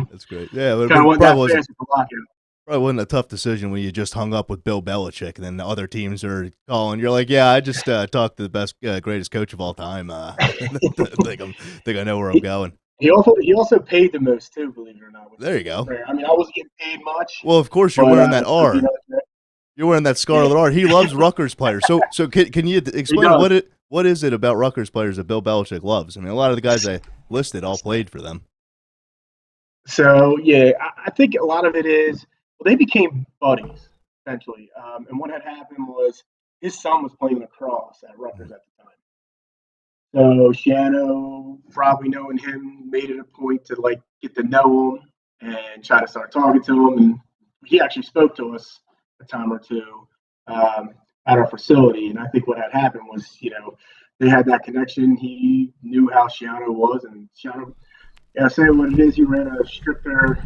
Speaker 8: That's great. Yeah, but probably wasn't a tough decision when you just hung up with Bill Belichick and then the other teams are calling. You're like, yeah, I just talked to the best, greatest coach of all time. think I know where I'm going.
Speaker 9: He also paid the most too, believe it or not.
Speaker 8: There you go.
Speaker 9: I mean, I wasn't getting paid much.
Speaker 8: Well, of course you're wearing that R. You're wearing that scarlet R. He loves Rutgers players. So can you explain what is it about Rutgers players that Bill Belichick loves? I mean, a lot of the guys I listed all played for them.
Speaker 9: So yeah, I think a lot of it is. Well, they became buddies, essentially. And what had happened was his son was playing lacrosse at Rutgers at the time. So Shiano, probably knowing him, made it a point to get to know him and try to start talking to him. And he actually spoke to us a time or two at our facility. And I think what had happened was, they had that connection. He knew how Shiano was, and Shiano, say what it is, he ran a stricter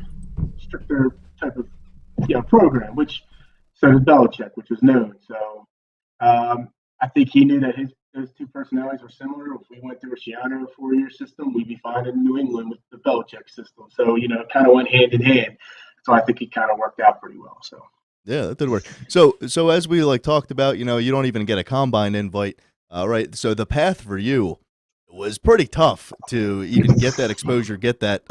Speaker 9: type of program, so did Belichick, which was known. So I think he knew that those two personalities were similar. If we went through a Shiano 4-year system, we'd be fine in New England with the Belichick system. So, it kind of went hand in hand. So I think it kind of worked out pretty well. So
Speaker 8: yeah, that did work. So as we talked about, you don't even get a combine invite, right? So the path for you was pretty tough to even get that exposure, get that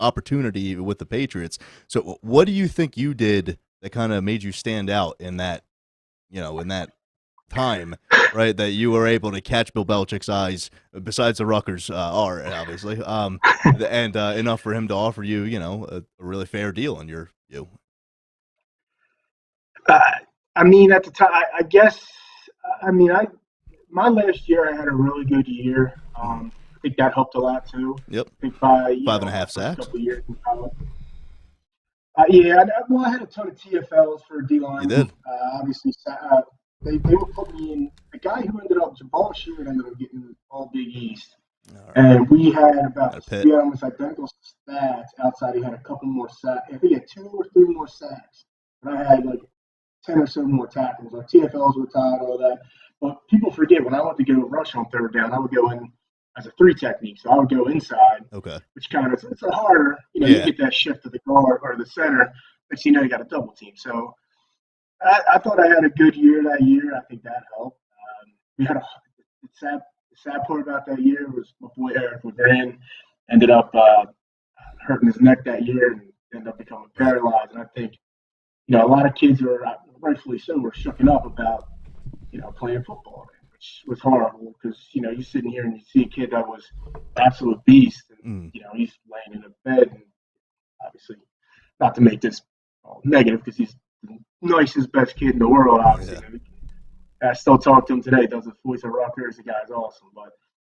Speaker 8: opportunity with the Patriots. So what do you think you did that kind of made you stand out in that, in that time, right? That you were able to catch Bill Belichick's eyes, besides the Rutgers are obviously, and enough for him to offer you, a really fair deal on you.
Speaker 9: I mean, at the time, I guess, my last year I had a really good year. I think that helped a lot too.
Speaker 8: Yep.
Speaker 9: I think by
Speaker 8: 5.5 sacks.
Speaker 9: Couple years in college. I had a ton of TFLs for D-line.
Speaker 8: You did.
Speaker 9: Obviously, they were putting me in. The guy who ended up, Jabal Sheard, ended up getting all Big East. Right. And we had almost identical stats outside. He had a couple more sacks. I think he had 2 or 3 more sacks. But I had 10 or so more tackles. Our TFLs were tied, all that. But people forget, when I went to go rush on third down, I would go in as a 3 technique. So I would go inside, which kind of, it's a harder, you get that shift to the guard or the center, but you got a double team. So I thought I had a good year that year. I think that helped. We had the sad part about that year was my boy Eric LeGrand ended up hurting his neck that year and ended up becoming paralyzed. And I think, a lot of kids were, rightfully so, were shooken up about, playing football, which was horrible because, you're sitting here and you see a kid that was absolute beast and, he's laying in a bed and obviously not to make this negative because he's the nicest, best kid in the world, obviously. Yeah. I still talk to him today, does the voice of Rutgers, the guy's awesome, but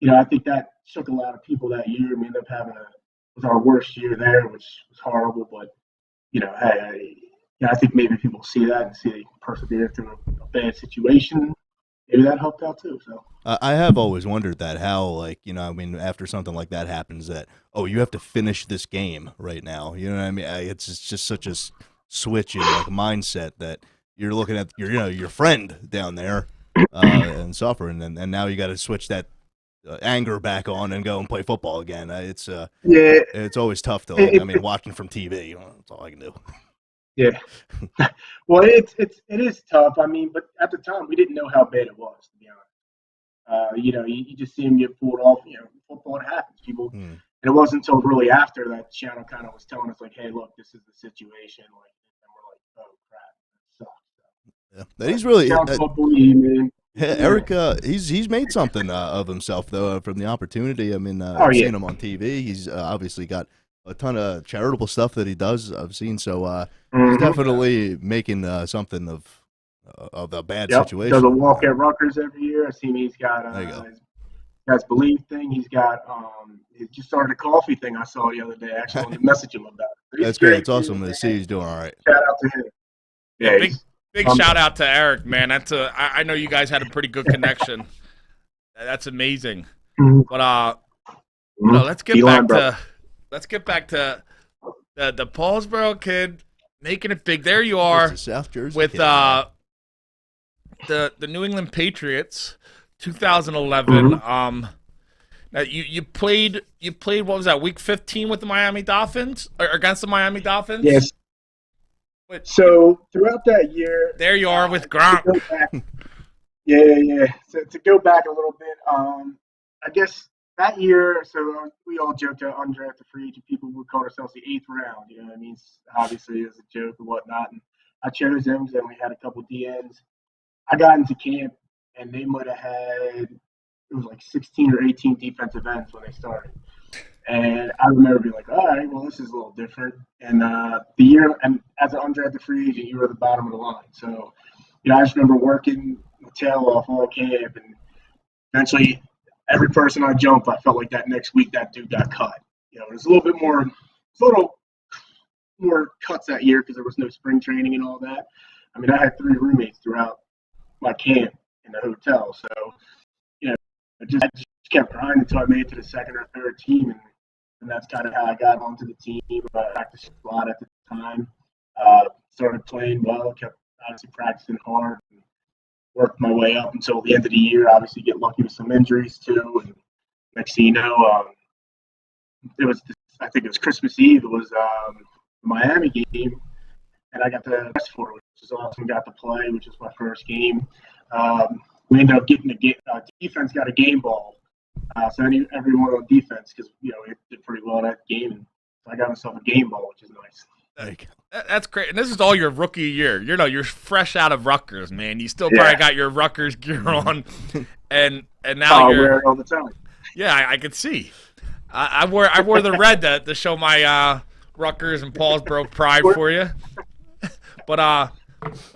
Speaker 9: I think that shook a lot of people that year. We ended up having was our worst year there, which was horrible. But hey, I think maybe people see that and see they persevere through a bad situation. Maybe that helped out too. So
Speaker 8: I have always wondered that how, after something like that happens, that you have to finish this game right now. You know what I mean? It's just such a switch in mindset that you're looking at your friend down there and suffering, and now you got to switch that anger back on and go and play football again. It's always tough to watching from TV. That's all I can do.
Speaker 9: Yeah. Well, it is tough. But at the time we didn't know how bad it was, to be honest. You just see them get pulled off. Football, it happens. People, and it wasn't until really after that Shannon kind of was telling us hey, look, this is the situation. And we're like, oh crap, that sucks.
Speaker 8: Yeah, he's really
Speaker 9: man.
Speaker 8: Eric. He's made something of himself though from the opportunity. I've seen him on TV. He's obviously got a ton of charitable stuff that he does. I've seen, so he's definitely making something of a bad situation.
Speaker 9: Does a walk at Rutgers every year. I seen he's got his Believe thing. He's got he just started a coffee thing. I saw the other day. Actually, I wanted to message him about it.
Speaker 8: That's great. It's awesome to see he's doing all right.
Speaker 9: Shout out to him.
Speaker 6: Yeah, big shout out to Eric, man. I know you guys had a pretty good connection. That's amazing. But let's get back to the Paulsboro kid making it big. There you are,
Speaker 8: South Jersey
Speaker 6: with
Speaker 8: kid,
Speaker 6: the New England Patriots, 2011. Now you played what was that, week 15 with the Miami Dolphins or against the Miami Dolphins?
Speaker 9: Yes. So throughout that year,
Speaker 6: there you are with Gronk.
Speaker 9: Yeah. So to go back a little bit, I guess that year, so we all joked at undrafted free agent people would call ourselves the 8th round. You know what I mean? Obviously, it was a joke and whatnot. And I chose them because we had a couple DNs. I got into camp, and they might have had, it was 16 or 18 defensive ends when they started. And I remember being like, all right, well, this is a little different. And the year, and as an undrafted free agent, you were at the bottom of the line. So, I just remember working my tail off all camp, and eventually every person I jumped, I felt like that next week that dude got cut. There's a little more cuts that year because there was no spring training and all that. I had 3 roommates throughout my camp in the hotel. So, I just kept grinding until I made it to the second or third team. And that's kind of how I got onto the team. I practiced a lot at the time. Started playing well, kept obviously practicing hard, and worked my way up until the end of the year. Obviously, get lucky with some injuries too. And next thing you know, I think it was Christmas Eve. It was the Miami game, and I got the test for it, which was awesome. Got to play, which was my first game. We ended up getting defense got a game ball. So everyone on defense, because it did pretty well that game, and so I got myself a game ball, which is nice.
Speaker 6: That's great. And this is all your rookie year. You're fresh out of Rutgers, man. You still probably got your Rutgers gear on, and now you're
Speaker 9: wear it all the time.
Speaker 6: Yeah, I could see. I wore the red to show my Rutgers and Paulsboro pride for you. But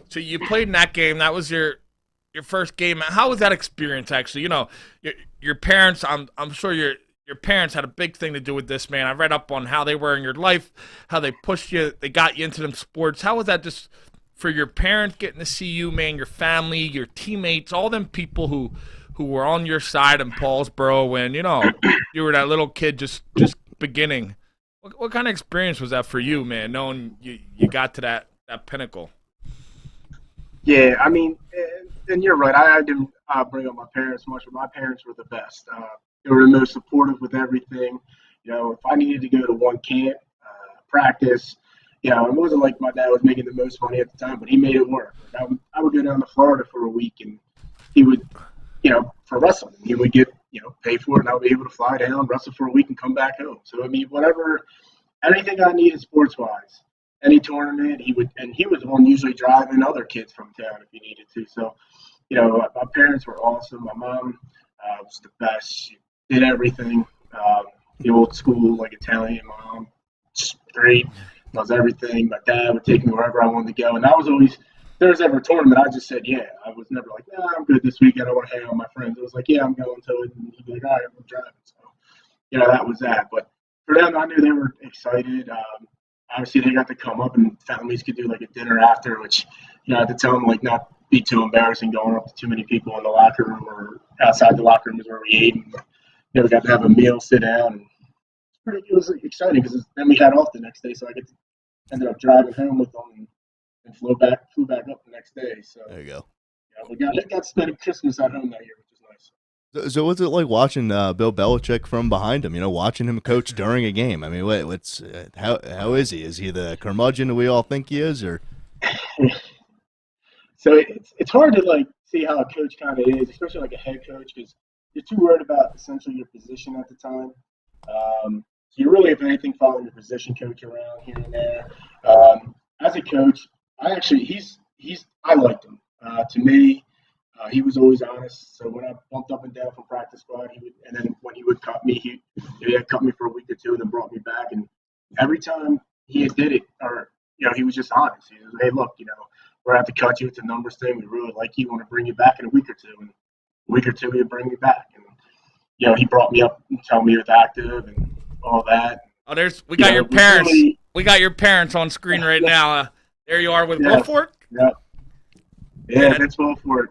Speaker 6: so you played in that game. That was your first game. How was that experience? Actually, your parents. I'm sure your parents had a big thing to do with this, man. I read up on how they were in your life, how they pushed you, they got you into them sports. How was that just for your parents getting to see you, man, your family, your teammates, all them people who were on your side in Paulsboro when, you were that little kid just beginning. What kind of experience was that for you, man, knowing you got to that pinnacle?
Speaker 9: Yeah, and you're right. I didn't bring up my parents much, but my parents were the best. They were the most supportive with everything. If I needed to go to one camp, practice, it wasn't like my dad was making the most money at the time, but he made it work. I would go down to Florida for a week, and he would, for wrestling, he would get, pay for it, and I would be able to fly down, wrestle for a week, and come back home. So, anything I needed sports-wise, any tournament, he was the one usually driving other kids from town if he needed to. So, my parents were awesome. My mom was the best. She did everything. The old school, Italian mom, just great, does everything. My dad would take me wherever I wanted to go. And that was always there was ever a tournament, I just said, yeah. I was never like, nah, I'm good this weekend. I want to hang out with my friends. It was like, yeah, I'm going to it. And he'd be like, all right, I'm driving. So, that was that. But for them, I knew they were excited. Obviously, they got to come up and families could do like a dinner after, which, I had to tell them, like, not be too embarrassing going up to too many people in the locker room or outside the locker room is where we ate. And, we got to have a meal, sit down. And it was exciting because then we had off the next day. So I ended up driving home with them and flew back up the next day. So
Speaker 8: there you go.
Speaker 9: We got to spend Christmas at home that year, which is nice.
Speaker 8: So what's it like watching Bill Belichick from behind him? Watching him coach during a game. I mean, what's how is he? Is he the curmudgeon that we all think he is, or?
Speaker 9: So it's hard to see how a coach kind of is, especially like a head coach, because you're too worried about essentially your position at the time. So you're really, if anything, following your position coach around here and there. As a coach, I liked him. To me, he was always honest. So when I bumped up and down from practice squad, and then when he would cut me, he had cut me for a week or two and then brought me back. And every time he did it, or he was just honest. He was, hey, look, we're going to have to cut you. It's a numbers thing. We really like you. Want to bring you back in a week or two. And a week or two, he'd bring me back. And, he brought me up and told me he was active and all that.
Speaker 6: Oh, we got your parents. Really, we got your parents on screen right now. There you are with Wilford.
Speaker 9: Yeah, that's Wilford.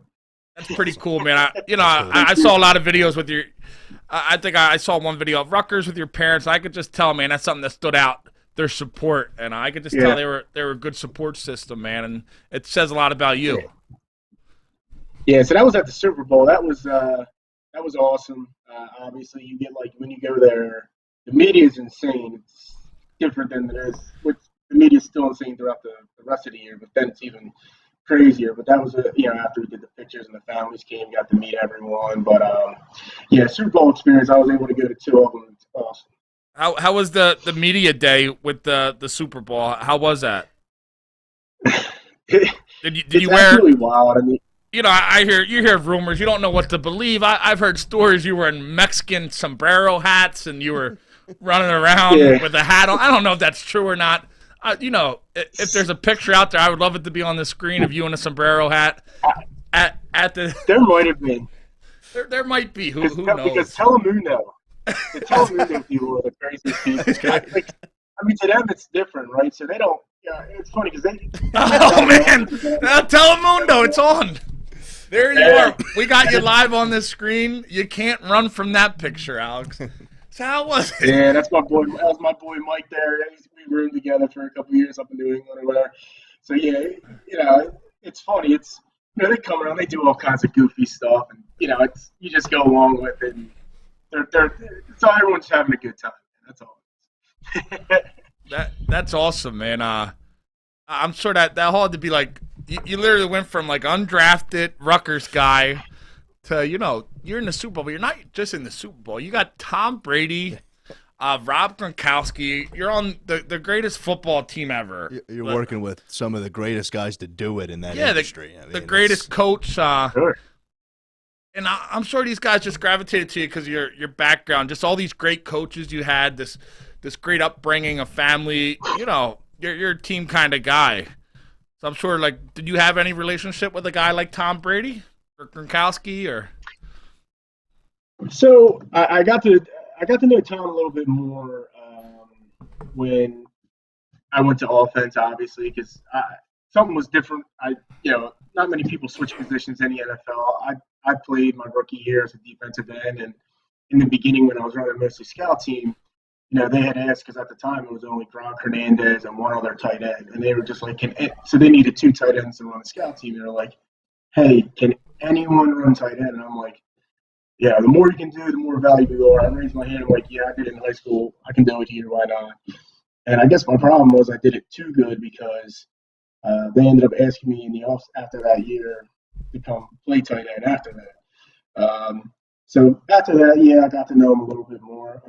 Speaker 6: That's pretty cool, man. I saw a lot of videos with your. I think I saw one video of Rutgers with your parents. I could just tell, man, that's something that stood out. Their support, and I could just tell they were a good support system, man, and it says a lot about you.
Speaker 9: Yeah, so that was at the Super Bowl. That was awesome. Obviously, you get when you go there, the media is insane. It's different than it is. The media is still insane throughout the rest of the year, but then it's even crazier. But that was after we did the pictures and the families came, got to meet everyone. But Super Bowl experience. I was able to go to 2 of them. It's awesome.
Speaker 6: How was the media day with the Super Bowl? How was that? Did you wear?
Speaker 9: Really wild. I mean,
Speaker 6: you hear rumors. You don't know what to believe. I've heard stories. You were in Mexican sombrero hats and you were running around with a hat on. I don't know if that's true or not. If there's a picture out there, I would love it to be on the screen of you in a sombrero hat. At the
Speaker 9: there might have been.
Speaker 6: There might be. Who knows?
Speaker 9: Because Telemundo. The Telemundo people are the craziest people. I mean, to them it's different, right? So they don't. Yeah, it's funny because they.
Speaker 6: Oh man, Telemundo, it's on. There you are. We got you live on this screen. You can't run from that picture, Alex. So how was it?
Speaker 9: Yeah, that's my boy. That was my boy Mike there. We roomed together for a couple of years up in New England or whatever. So it's funny. It's they come around, they do all kinds of goofy stuff, and it's you just go along with it. And it's all everyone's having a good time. That's all.
Speaker 6: That's awesome, man. I'm sure that had to be you literally went from undrafted Rutgers guy to you're in the Super Bowl, but you're not just in the Super Bowl. You got Tom Brady, Rob Gronkowski. You're on the greatest football team ever.
Speaker 8: You're working with some of the greatest guys to do it in that industry.
Speaker 6: The greatest coach. Sure. And I'm sure these guys just gravitated to you because of your background, just all these great coaches you had, this great upbringing, a family. You're a team kind of guy. So I'm sure, did you have any relationship with a guy like Tom Brady or Gronkowski or?
Speaker 9: So I got to know Tom a little bit more when I went to offense, obviously, because something was different. Not many people switch positions in the NFL. I played my rookie year as a defensive end, and in the beginning when I was running mostly scout team, they had asked because at the time it was only Gronk Hernandez and one other tight end, and they were just like, so they needed 2 tight ends to run the scout team. And they're like, hey, can anyone run tight end? And I'm like, yeah, the more you can do, the more valuable you are. I raised my hand. I'm like, yeah, I did it in high school. I can do it here. Why not? And I guess my problem was I did it too good because they ended up asking me in the off after that year to come play tight end after that. So after that, I got to know him a little bit more.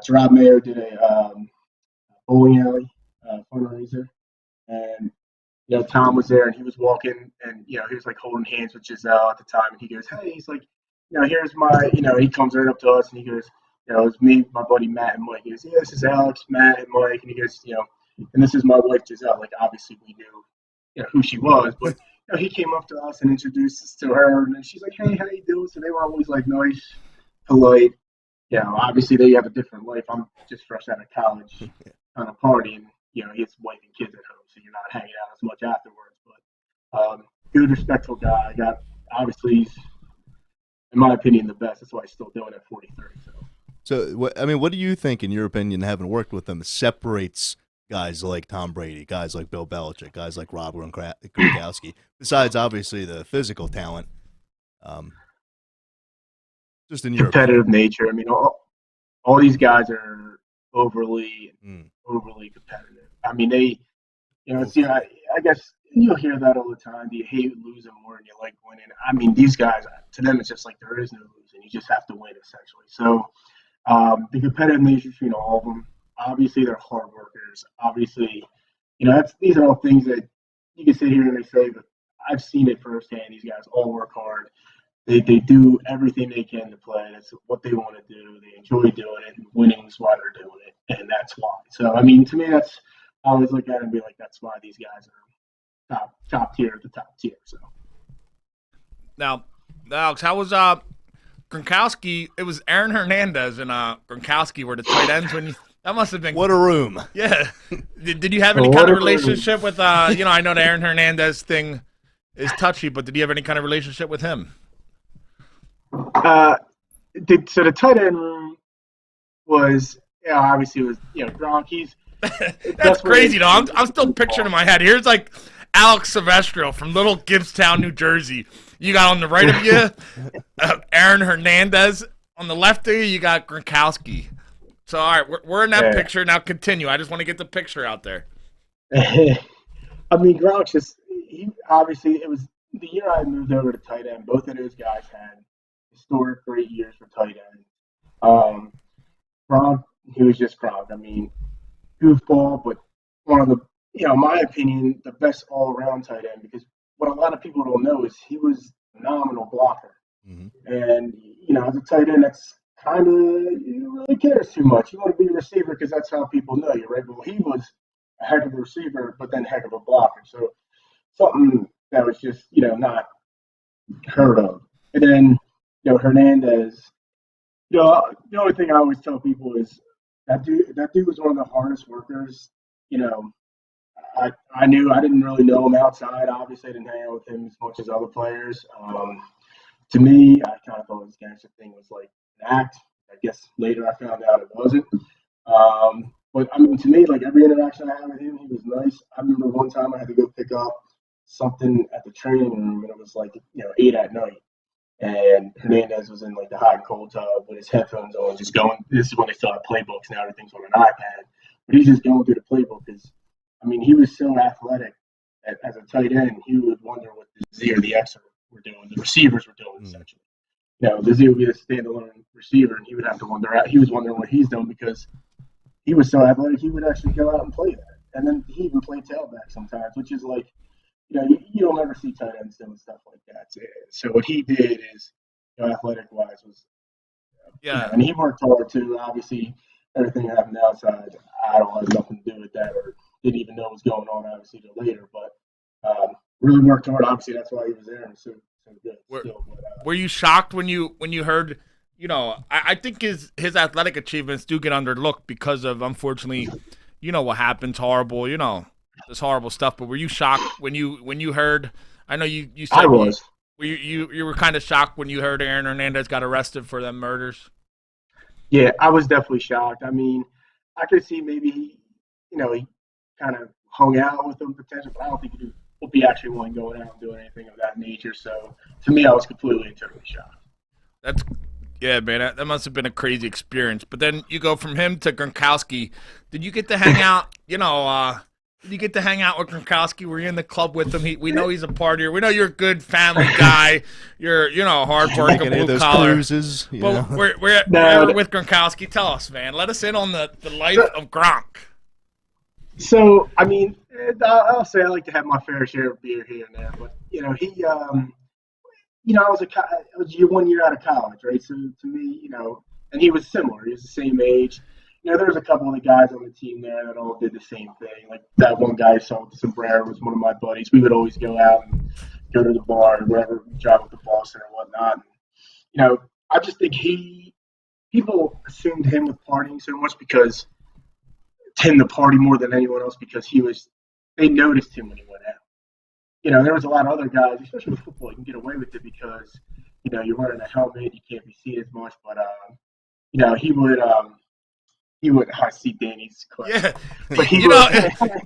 Speaker 9: Gerard Mayer did a bowling alley fundraiser, and Tom was there, and he was walking, and he was holding hands with Giselle at the time, and he goes, hey, he's like, here's my, he comes right up to us, and he goes, it's me, my buddy Matt, and Mike. He goes, yeah, this is Alex, Matt, and Mike, and he goes, and this is my wife Giselle. Obviously we knew who she was, but he came up to us and introduced us to her, and then she's like, "Hey, how you doing?" So they were always like nice, polite. Obviously they have a different life. I'm just fresh out of college, kind of partying. He has wife and kids at home, so you're not hanging out as much afterwards. But good, respectful guy. Obviously he's, in my opinion, the best. That's why he's still doing it at 43.
Speaker 8: So, what do you think, in your opinion, having worked with them, separates guys like Tom Brady, guys like Bill Belichick, guys like Rob Gronkowski, besides obviously the physical talent? Just in your
Speaker 9: competitive nature. I mean, all these guys are overly competitive. I mean, they, I guess you'll hear that all the time. Do you hate losing more than you like winning? I mean, these guys, to them, it's just like there is no losing. You just have to win, essentially. So the competitive nature between all of them, obviously they're hard workers. Obviously, these are all things that you can sit here and they say, but I've seen it firsthand. These guys all work hard. They do everything they can to play. That's what they want to do. They enjoy doing it, and winning is why they're doing it, and that's why. So, I mean, to me, I always look at it and be like, that's why these guys are top tier at the top tier. So,
Speaker 6: now, Alex, how was Gronkowski? It was Aaron Hernandez and Gronkowski were the tight ends when you. That must have been
Speaker 8: what a room.
Speaker 6: Yeah. Did you have any kind of relationship with? I know the Aaron Hernandez thing is touchy, but did you have any kind of relationship with him?
Speaker 9: So the tight end room was, obviously it was, Gronk.
Speaker 6: That's crazy, though. I'm still picturing in my head. Here's like Alex Silvestro from Little Gibbstown, New Jersey. You got on the right of you Aaron Hernandez. On the left of you got Gronkowski. So, all right, we're in that picture. Now continue. I just want to get the picture out there.
Speaker 9: I mean, Gronk obviously, it was the year I moved over to tight end. Both of those guys had historic great years for tight end. Gronk, he was just Gronk. I mean, goofball, but one of the, in my opinion, the best all-around tight end, because what a lot of people don't know is he was a phenomenal blocker. Mm-hmm. And, as a tight end, that's kind of, you don't really cares too much. You want to be a receiver because that's how people know you, right? Well, he was a heck of a receiver, but then heck of a blocker. So something that was just, not heard of. And then, Hernandez, the only thing I always tell people is that dude was one of the hardest workers. I knew, I didn't really know him outside. Obviously, I didn't hang out with him as much as other players. To me, I kind of thought this gangster thing was like an act. I guess later I found out it wasn't. But I mean, to me, like every interaction I had with him, he was nice. I remember one time I had to go pick up something at the training room, and it was like 8 at night. And Hernandez was in like the hot and cold tub with his headphones on, just going. This is when they still have playbooks. Now everything's on an iPad, but he's just going through the playbook because, I mean, he was so athletic as a tight end. He would wonder what the Z or the X were doing. The receivers were doing essentially. The Z would be the standalone receiver, and he would have to wonder. He was wondering what he's doing because he was so athletic. He would actually go out and play that, and then he even played tailback sometimes, which is like. You don't ever see tight ends doing stuff like that. So what he did is, athletic-wise, was and he worked hard too. Obviously, everything that happened outside, I don't have nothing to do with that, or didn't even know what was going on. Obviously, till later, but really worked hard. Obviously, that's why he was there and so good.
Speaker 6: Were you shocked when you heard? I think his athletic achievements do get underlooked because of, unfortunately, what happens, horrible. This horrible stuff, but were you shocked when you heard? I know you said
Speaker 9: I was.
Speaker 6: You were kind of shocked when you heard Aaron Hernandez got arrested for them murders.
Speaker 9: Yeah, I was definitely shocked. I mean, I could see maybe he kind of hung out with them potentially, but I don't think he would be actually one going out and doing anything of that nature. So to me, I was completely and totally shocked.
Speaker 6: Yeah, man, that must have been a crazy experience. But then you go from him to Gronkowski. Did you get to hang out? Did you get to hang out with Gronkowski? Were you in the club with him? We know he's a partier. We know you're a good family guy. You're, hard working, blue collar.
Speaker 8: Cruises,
Speaker 6: But we're with Gronkowski. Tell us, man. Let us in on the life of Gronk.
Speaker 9: So, I mean, I'll say I like to have my fair share of beer here and there. But, he, I was 1 year out of college, right? So, to me, and he was similar. He was the same age. there was a couple of the guys on the team there that all did the same thing. Like that one guy I saw with the sombrero was one of my buddies. We would always go out and go to the bar or wherever we drive up to Boston or whatnot. And, I just think people assumed him with partying so much because tend to party more than anyone else because they noticed him when he went out. There was a lot of other guys, especially with football, you can get away with it because, you're wearing a helmet, you can't be seen as much, but, he would, I see Danny's question.
Speaker 6: Yeah.
Speaker 9: But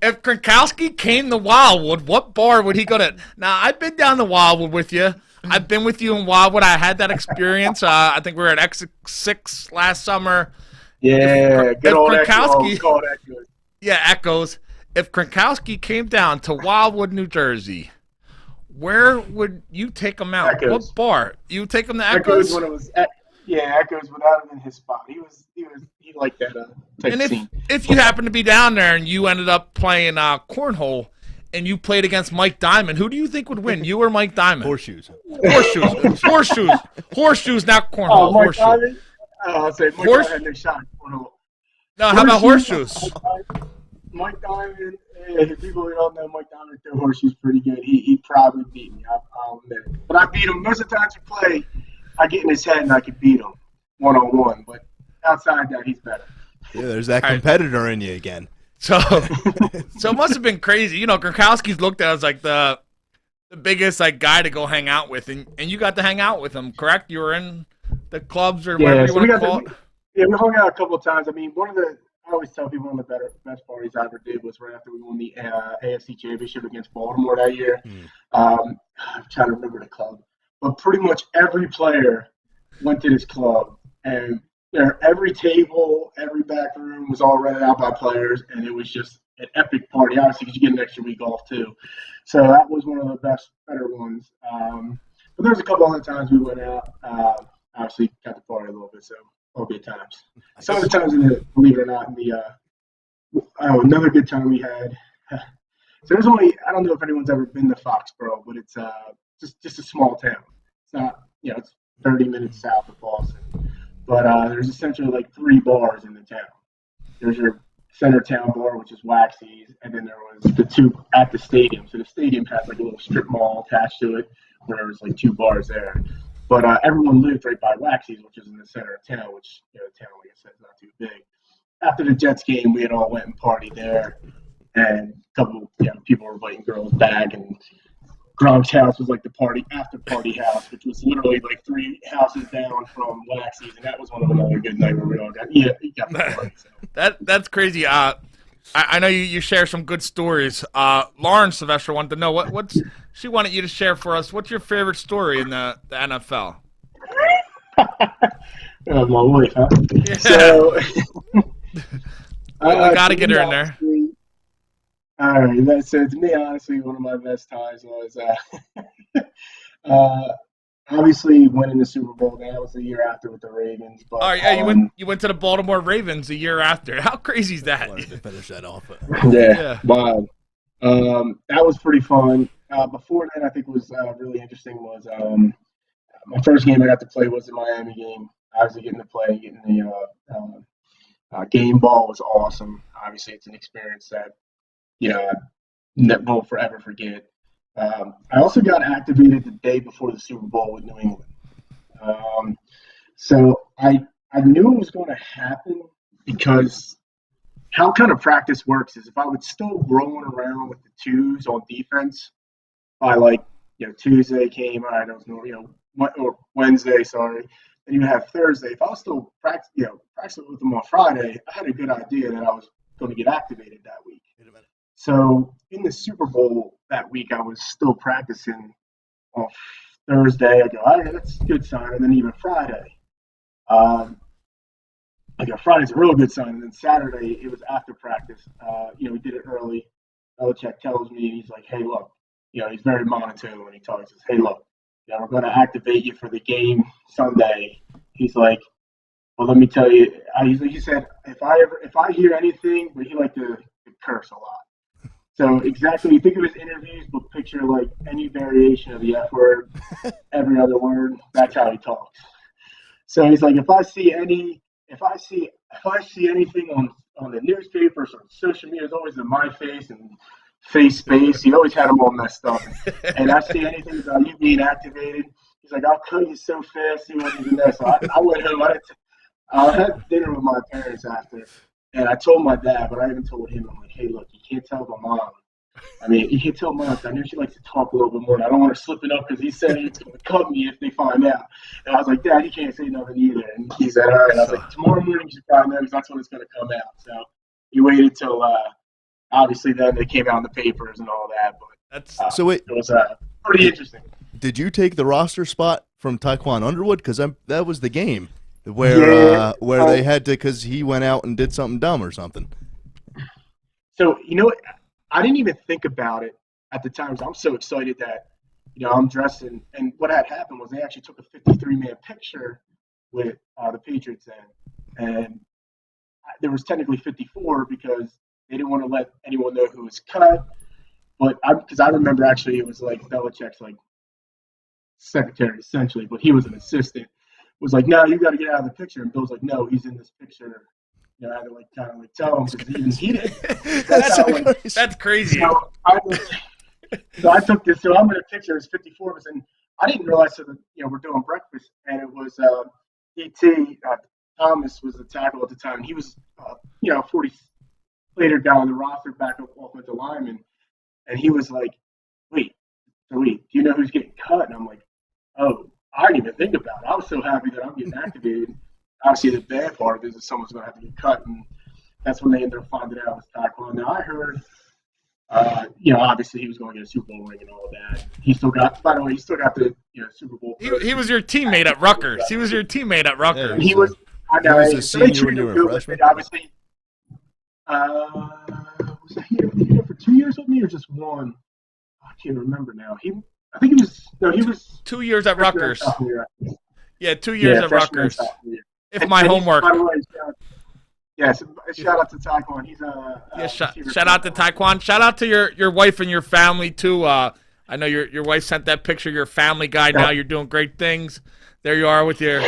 Speaker 6: if Gronkowski came to Wildwood, what bar would he go to? Now, I've been down to Wildwood with you. I've been with you in Wildwood. I had that experience. I think we were at X6 last summer.
Speaker 9: Yeah,
Speaker 6: good old Gronkowski.
Speaker 9: Echoes.
Speaker 6: Yeah, Echoes. If Gronkowski came down to Wildwood, New Jersey, where would you take him out?
Speaker 9: Echoes.
Speaker 6: What bar? You take him to
Speaker 9: Echoes
Speaker 6: Echoes?
Speaker 9: when it was Echoes without him in his spot. He liked that type
Speaker 6: And
Speaker 9: of scene.
Speaker 6: if you happen to be down there and you ended up playing cornhole and you played against Mike Diamond, who do you think would win, you or Mike Diamond?
Speaker 8: Horseshoes,
Speaker 6: not cornhole.
Speaker 9: Mike
Speaker 6: horseshoes.
Speaker 9: Diamond? I'll say Mike Diamond had no shot at cornhole.
Speaker 6: No, how about horseshoes?
Speaker 9: Mike Diamond, if people who don't know, Mike Diamond threw horseshoes pretty good. He probably beat me. I'll admit it. But I beat him. Most of the times you play, I get in his head and I can beat him one-on-one. But outside that, he's better.
Speaker 8: Yeah, there's that competitor in you again.
Speaker 6: So it must have been crazy. Gronkowski's looked at as like the biggest guy to go hang out with, and you got to hang out with him, correct? You were in the clubs or whatever you want to call it.
Speaker 9: Yeah, we hung out a couple of times. I mean, I always tell people one of the best parties I ever did was right after we won the AFC Championship against Baltimore that year. I'm trying to remember the club, but pretty much every player went to this club, and every table, every back room was all rented out by players, and it was just an epic party, obviously, because you get an extra week off, too. So that was one of the better ones. But there was a couple other times we went out, obviously got to party a little bit, so all good times. Some of the times, believe it or not, another good time we had. So there's I don't know if anyone's ever been to Foxborough, but it's just a small town. It's not, it's 30 minutes south of Boston. But there's essentially 3 bars in the town. There's your center town bar, which is Waxy's, and then there was the 2 at the stadium. So the stadium has a little strip mall attached to it, where there was 2 bars there. But everyone lived right by Waxy's, which is in the center of town, which the town, like I said, is not too big. After the Jets game, we had all went and partied there, and a couple people were inviting girls back, and Gronk's house was the after party house, which was literally 3 houses down from Waxy's, and that was one of another good night where we all got the party. So.
Speaker 6: That's crazy. I know you share some good stories. Lauren Silvestro wanted to know she wanted you to share for us. What's your favorite story in the NFL?
Speaker 9: My wife, huh?
Speaker 6: Yeah.
Speaker 9: So
Speaker 6: I gotta get her in there.
Speaker 9: All right, so to me, honestly, one of my best times was obviously winning the Super Bowl. That was the year after with the Ravens. But,
Speaker 6: oh yeah, you went to the Baltimore Ravens a year after. How crazy is that?
Speaker 8: To finish that off.
Speaker 9: Yeah, wow. That was pretty fun. Before that, I think was really interesting was my first game I got to play was the Miami game. Obviously, getting the game ball was awesome. Obviously, it's an experience that won't forever forget. I also got activated the day before the Super Bowl with New England. So I knew it was going to happen because how kind of practice works is if I would still rolling around with the 2s on defense by Tuesday came, all right, I was or Wednesday, sorry, and you have Thursday. If I was still practicing with them on Friday, I had a good idea that I was going to get activated that week. So in the Super Bowl that week, I was still practicing on Thursday. I go, all right, that's a good sign. And then even Friday, Friday's a real good sign. And then Saturday, it was after practice. We did it early. Belichick tells me, and he's like, hey, look, he's very monotone when he talks. He says, hey, look, we're going to activate you for the game Sunday. He's like, well, let me tell you. He said, if I hear anything, but he liked to curse a lot. So exactly, you think of his interviews, but picture any variation of the F word, every other word. That's how he talks. So he's like, if if I see anything on the newspapers or social media, it's always in my face and face space. He always had them all messed up. And I see anything about you being activated, he's like, I'll cut you so fast he wasn't even there. So I went home. I had dinner with my parents after, and I told my dad, but I even told him, I'm like, hey, look, you can't tell my mom. I mean, you can't tell Mom. I know she likes to talk a little bit more. And I don't want her slipping up because he said he's going to cut me if they find out. And I was like, Dad, you can't say nothing either. And he said, all right. And I was like, tomorrow morning you should find out because that's when it's going to come out. So he waited till obviously then it came out in the papers and all that. But it was pretty interesting.
Speaker 8: Did you take the roster spot from Taekwon Underwood? Because that was the game where they had to, because he went out and did something dumb or something.
Speaker 9: So, I didn't even think about it at the time. So I'm so excited that, I'm dressed in. And what had happened was they actually took a 53-man picture with the Patriots then. And there was technically 54 because they didn't want to let anyone know who was cut. But because I remember actually it was like Belichick's like secretary essentially, but he was an assistant. Was like, no, you got to get out of the picture. And Bill's like, no, he's in this picture. I had to kind of tell him because even he didn't.
Speaker 6: That's crazy.
Speaker 9: So I took this. So I'm in a picture. It's 54 and I didn't realize that we're doing breakfast, and it was E.T. Thomas was the tackle at the time. He was 40 later down on the roster, back up offensive lineman, and he was like, wait, do you know who's getting cut? And I'm like, oh, I didn't even think about it. I was so happy that I'm getting activated. Obviously, the bad part is that someone's going to have to get cut, and that's when they ended up finding out it was Taekwon. Now, I heard, obviously he was going to get a Super Bowl ring and all that. He still got the Super Bowl.
Speaker 6: He was your teammate at Rutgers. He was your teammate at Rutgers.
Speaker 9: Yeah, he was. I know.
Speaker 8: He was a senior when you were a freshman.
Speaker 9: Obviously, was he here for 2 years with me or just one? I can't remember now. I think he was
Speaker 6: 2 years at Rutgers. Yeah, 2 years at Rutgers. If my homework.
Speaker 9: By the way, shout out to Taekwon. He's
Speaker 6: shout out to Taekwon. Shout out to your wife and your family too. I know your wife sent that picture. You're a family guy now. You're doing great things. There you are with your.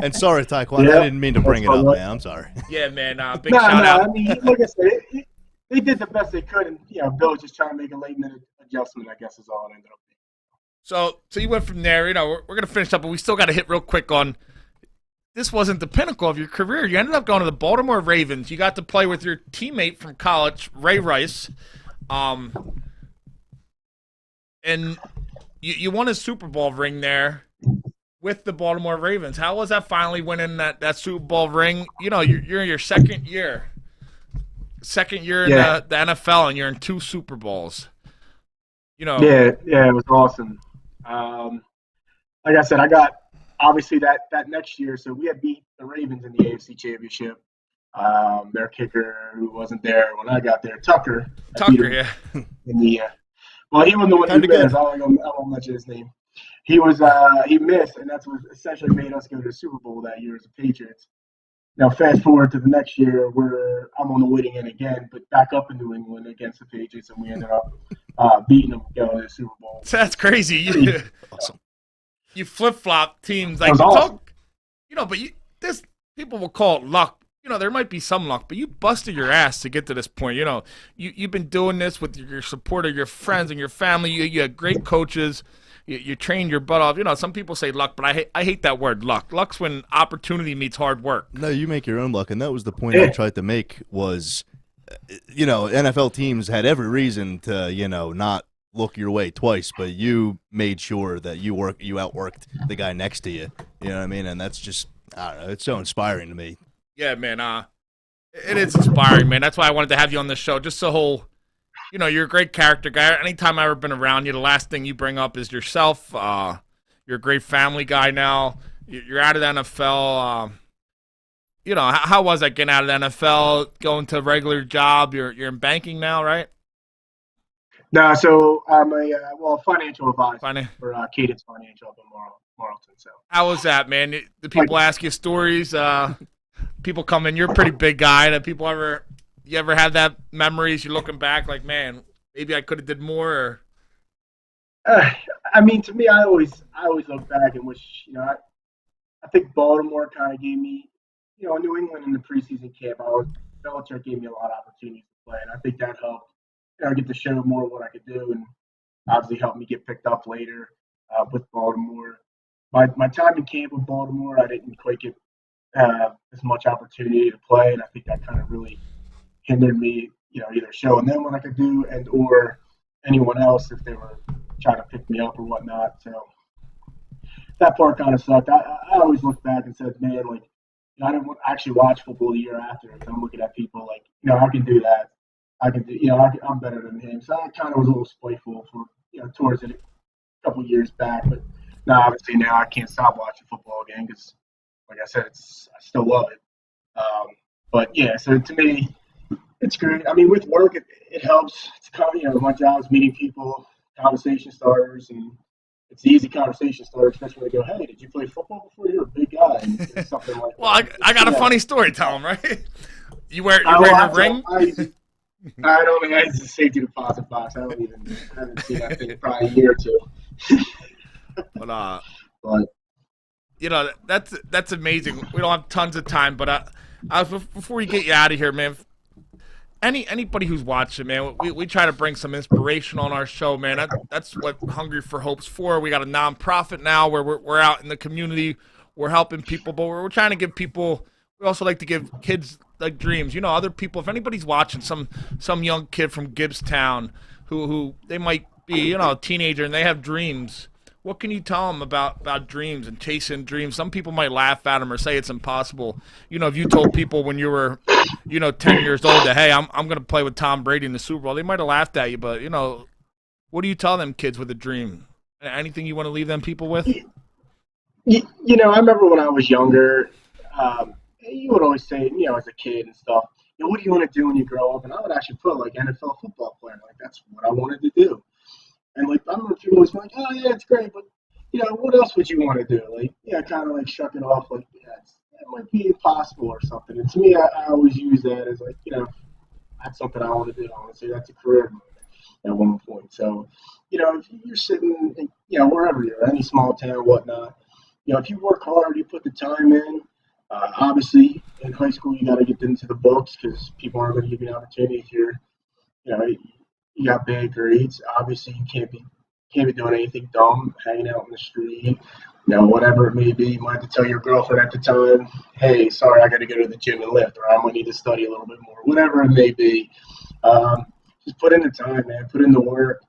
Speaker 8: And sorry, Taekwon, I didn't mean to bring it up, man. I'm sorry.
Speaker 6: Yeah, man. Big shout out.
Speaker 9: I mean, like I said, they did the best they could, and Bill was just trying to make a late minute adjustment. I guess is all it ended up being.
Speaker 6: So you went from there. We're gonna finish up, but we still got to hit real quick on. This wasn't the pinnacle of your career. You ended up going to the Baltimore Ravens. You got to play with your teammate from college, Ray Rice. And you won a Super Bowl ring there with the Baltimore Ravens. How was that finally winning that Super Bowl ring? You're in your second year in the NFL, and you're in 2 Super Bowls.
Speaker 9: Yeah, it was awesome. Like I said, I got obviously that next year. So we had beat the Ravens in the AFC Championship. Their kicker, who wasn't there when I got there, Tucker.
Speaker 6: Yeah.
Speaker 9: In the well, he wasn't the one who missed. I won't mention his name. He missed, and that's what essentially made us go to the Super Bowl that year as the Patriots. Now, fast forward to the next year, where I'm on the waiting end again, but back up in New England against the Patriots, and we ended up beating them going to the Super Bowl.
Speaker 6: That's crazy.
Speaker 8: Awesome.
Speaker 6: You flip-flop teams
Speaker 9: like awesome.
Speaker 6: But this people will call it luck. There might be some luck, but you busted your ass to get to this point. You've been doing this with your support of your friends and your family. You had great coaches. You trained your butt off. Some people say luck, but I hate that word luck. Luck's when opportunity meets hard work.
Speaker 8: No, you make your own luck, and that was the point I tried to make was, NFL teams had every reason to, not look your way twice, but you made sure that you outworked the guy next to you. You know what I mean? And that's just, I don't know, it's so inspiring to me.
Speaker 6: Yeah, man. It is inspiring, man. That's why I wanted to have you on the show. Just the whole, you're a great character guy. Anytime I've ever been around you, the last thing you bring up is yourself. You're a great family guy now. You're out of the NFL. How was that getting out of the NFL, going to a regular job? You're in banking now, right?
Speaker 9: No, so I'm a financial advisor for Cadence Financial up in Marlton. So
Speaker 6: how was that, man? Do people ask you stories? People come in. You're a pretty big guy. Do people you ever have that memories? You're looking back like, man, maybe I could have did more.
Speaker 9: I mean, to me, I always look back and wish, I think Baltimore kind of gave me in New England in the preseason camp, Belichick gave me a lot of opportunities to play, and I think that helped. I get to show more of what I could do, and obviously helped me get picked up later with Baltimore. My time in camp with Baltimore, I didn't quite get as much opportunity to play, and I think that kind of really hindered me, either showing them what I could do and or anyone else if they were trying to pick me up or whatnot. So that part kind of sucked. I always look back and said, man, like, I didn't actually watch football the year after. I'm looking at people like, I can do that. I can do, I'm better than him. So I kind of was a little spiteful for, towards it a couple of years back. But now, obviously, now I can't stop watching football again because, like I said, I still love it. But yeah, so to me, it's great. I mean, with work, it helps. It's kind of, my job is meeting people, conversation starters, and it's the easy conversation starter, especially when they go, "Hey, did you play football before? You're a big guy," and something like
Speaker 6: well,
Speaker 9: that.
Speaker 6: I got a funny story. Tell him, right? You wearing a ring?
Speaker 9: I don't think it's a safety deposit box. I haven't seen that thing in probably a year or two.
Speaker 6: But that's amazing. We don't have tons of time, but before we get you out of here, man. Anybody who's watching, man, we try to bring some inspiration on our show, man. That's what Hungry for Hope's for. We got a nonprofit now where we're out in the community, we're helping people, but we're trying to give people. We also like to give kids like dreams. Other people. If anybody's watching, some young kid from Gibbstown who they might be, a teenager and they have dreams. What can you tell them about dreams and chasing dreams? Some people might laugh at them or say it's impossible. If you told people when you were, 10 years old that, hey, I'm going to play with Tom Brady in the Super Bowl, they might have laughed at you. But, what do you tell them kids with a dream? Anything you want to leave them people with?
Speaker 9: I remember when I was younger, you would always say, as a kid and stuff, what do you want to do when you grow up? And I would actually put, like, NFL football player. Like, that's what I wanted to do. And, like, I remember people was like, oh, yeah, it's great, but, what else would you want to do? Like, kind of, like, shuck it off, like, that might be impossible or something. And to me, I always use that as, like, that's something I want to do. I want to say that's a career at one point. So, if you're sitting, wherever you're, any small town, whatnot, if you work hard, you put the time in, obviously, in high school, you got to get into the books because people aren't going to give you an opportunity if you're, you got bad grades. Obviously, you can't be doing anything dumb, hanging out in the street, whatever it may be. You might have to tell your girlfriend at the time, hey, sorry, I got to go to the gym and lift, or I'm going to need to study a little bit more, whatever it may be. Just put in the time, man. Put in the work.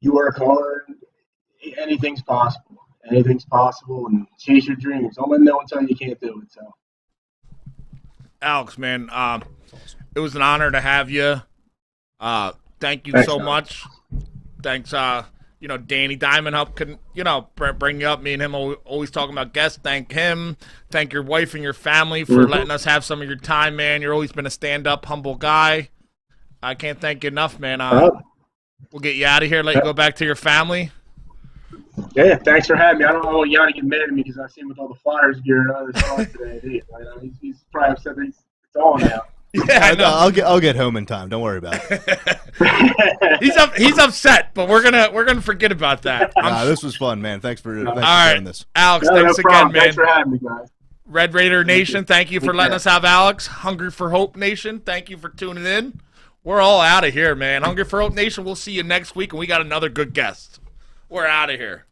Speaker 9: You work hard. Anything's possible. Anything's possible, and chase your dreams. Don't let no one tell you can't do it. So,
Speaker 6: Alex, man, it was an honor to have you. Thank you so much. Thanks, Danny Diamond helped, bring you up. Me and him always talking about guests. Thank him. Thank your wife and your family for letting us have some of your time, man. You've always been a stand-up, humble guy. I can't thank you enough, man. We'll get you out of here, let you go back to your family.
Speaker 9: Yeah, thanks for having me. I don't want Yanni to get mad at me because I see him with all the Flyers gear and other stuff today. He's probably upset that it's on now.
Speaker 6: Yeah, I know.
Speaker 8: I'll get home in time. Don't worry about
Speaker 6: it. He's upset, but we're gonna forget about that.
Speaker 8: This was fun, man. Thanks for doing this.
Speaker 6: Alex, thanks again, man.
Speaker 9: Thanks for having me, guys.
Speaker 6: Red Raider Nation, thank you for letting us have Alex. Hungry for Hope Nation, thank you for tuning in. We're all out of here, man. Hungry for Hope Nation, we'll see you next week, and we got another good guest. We're out of here.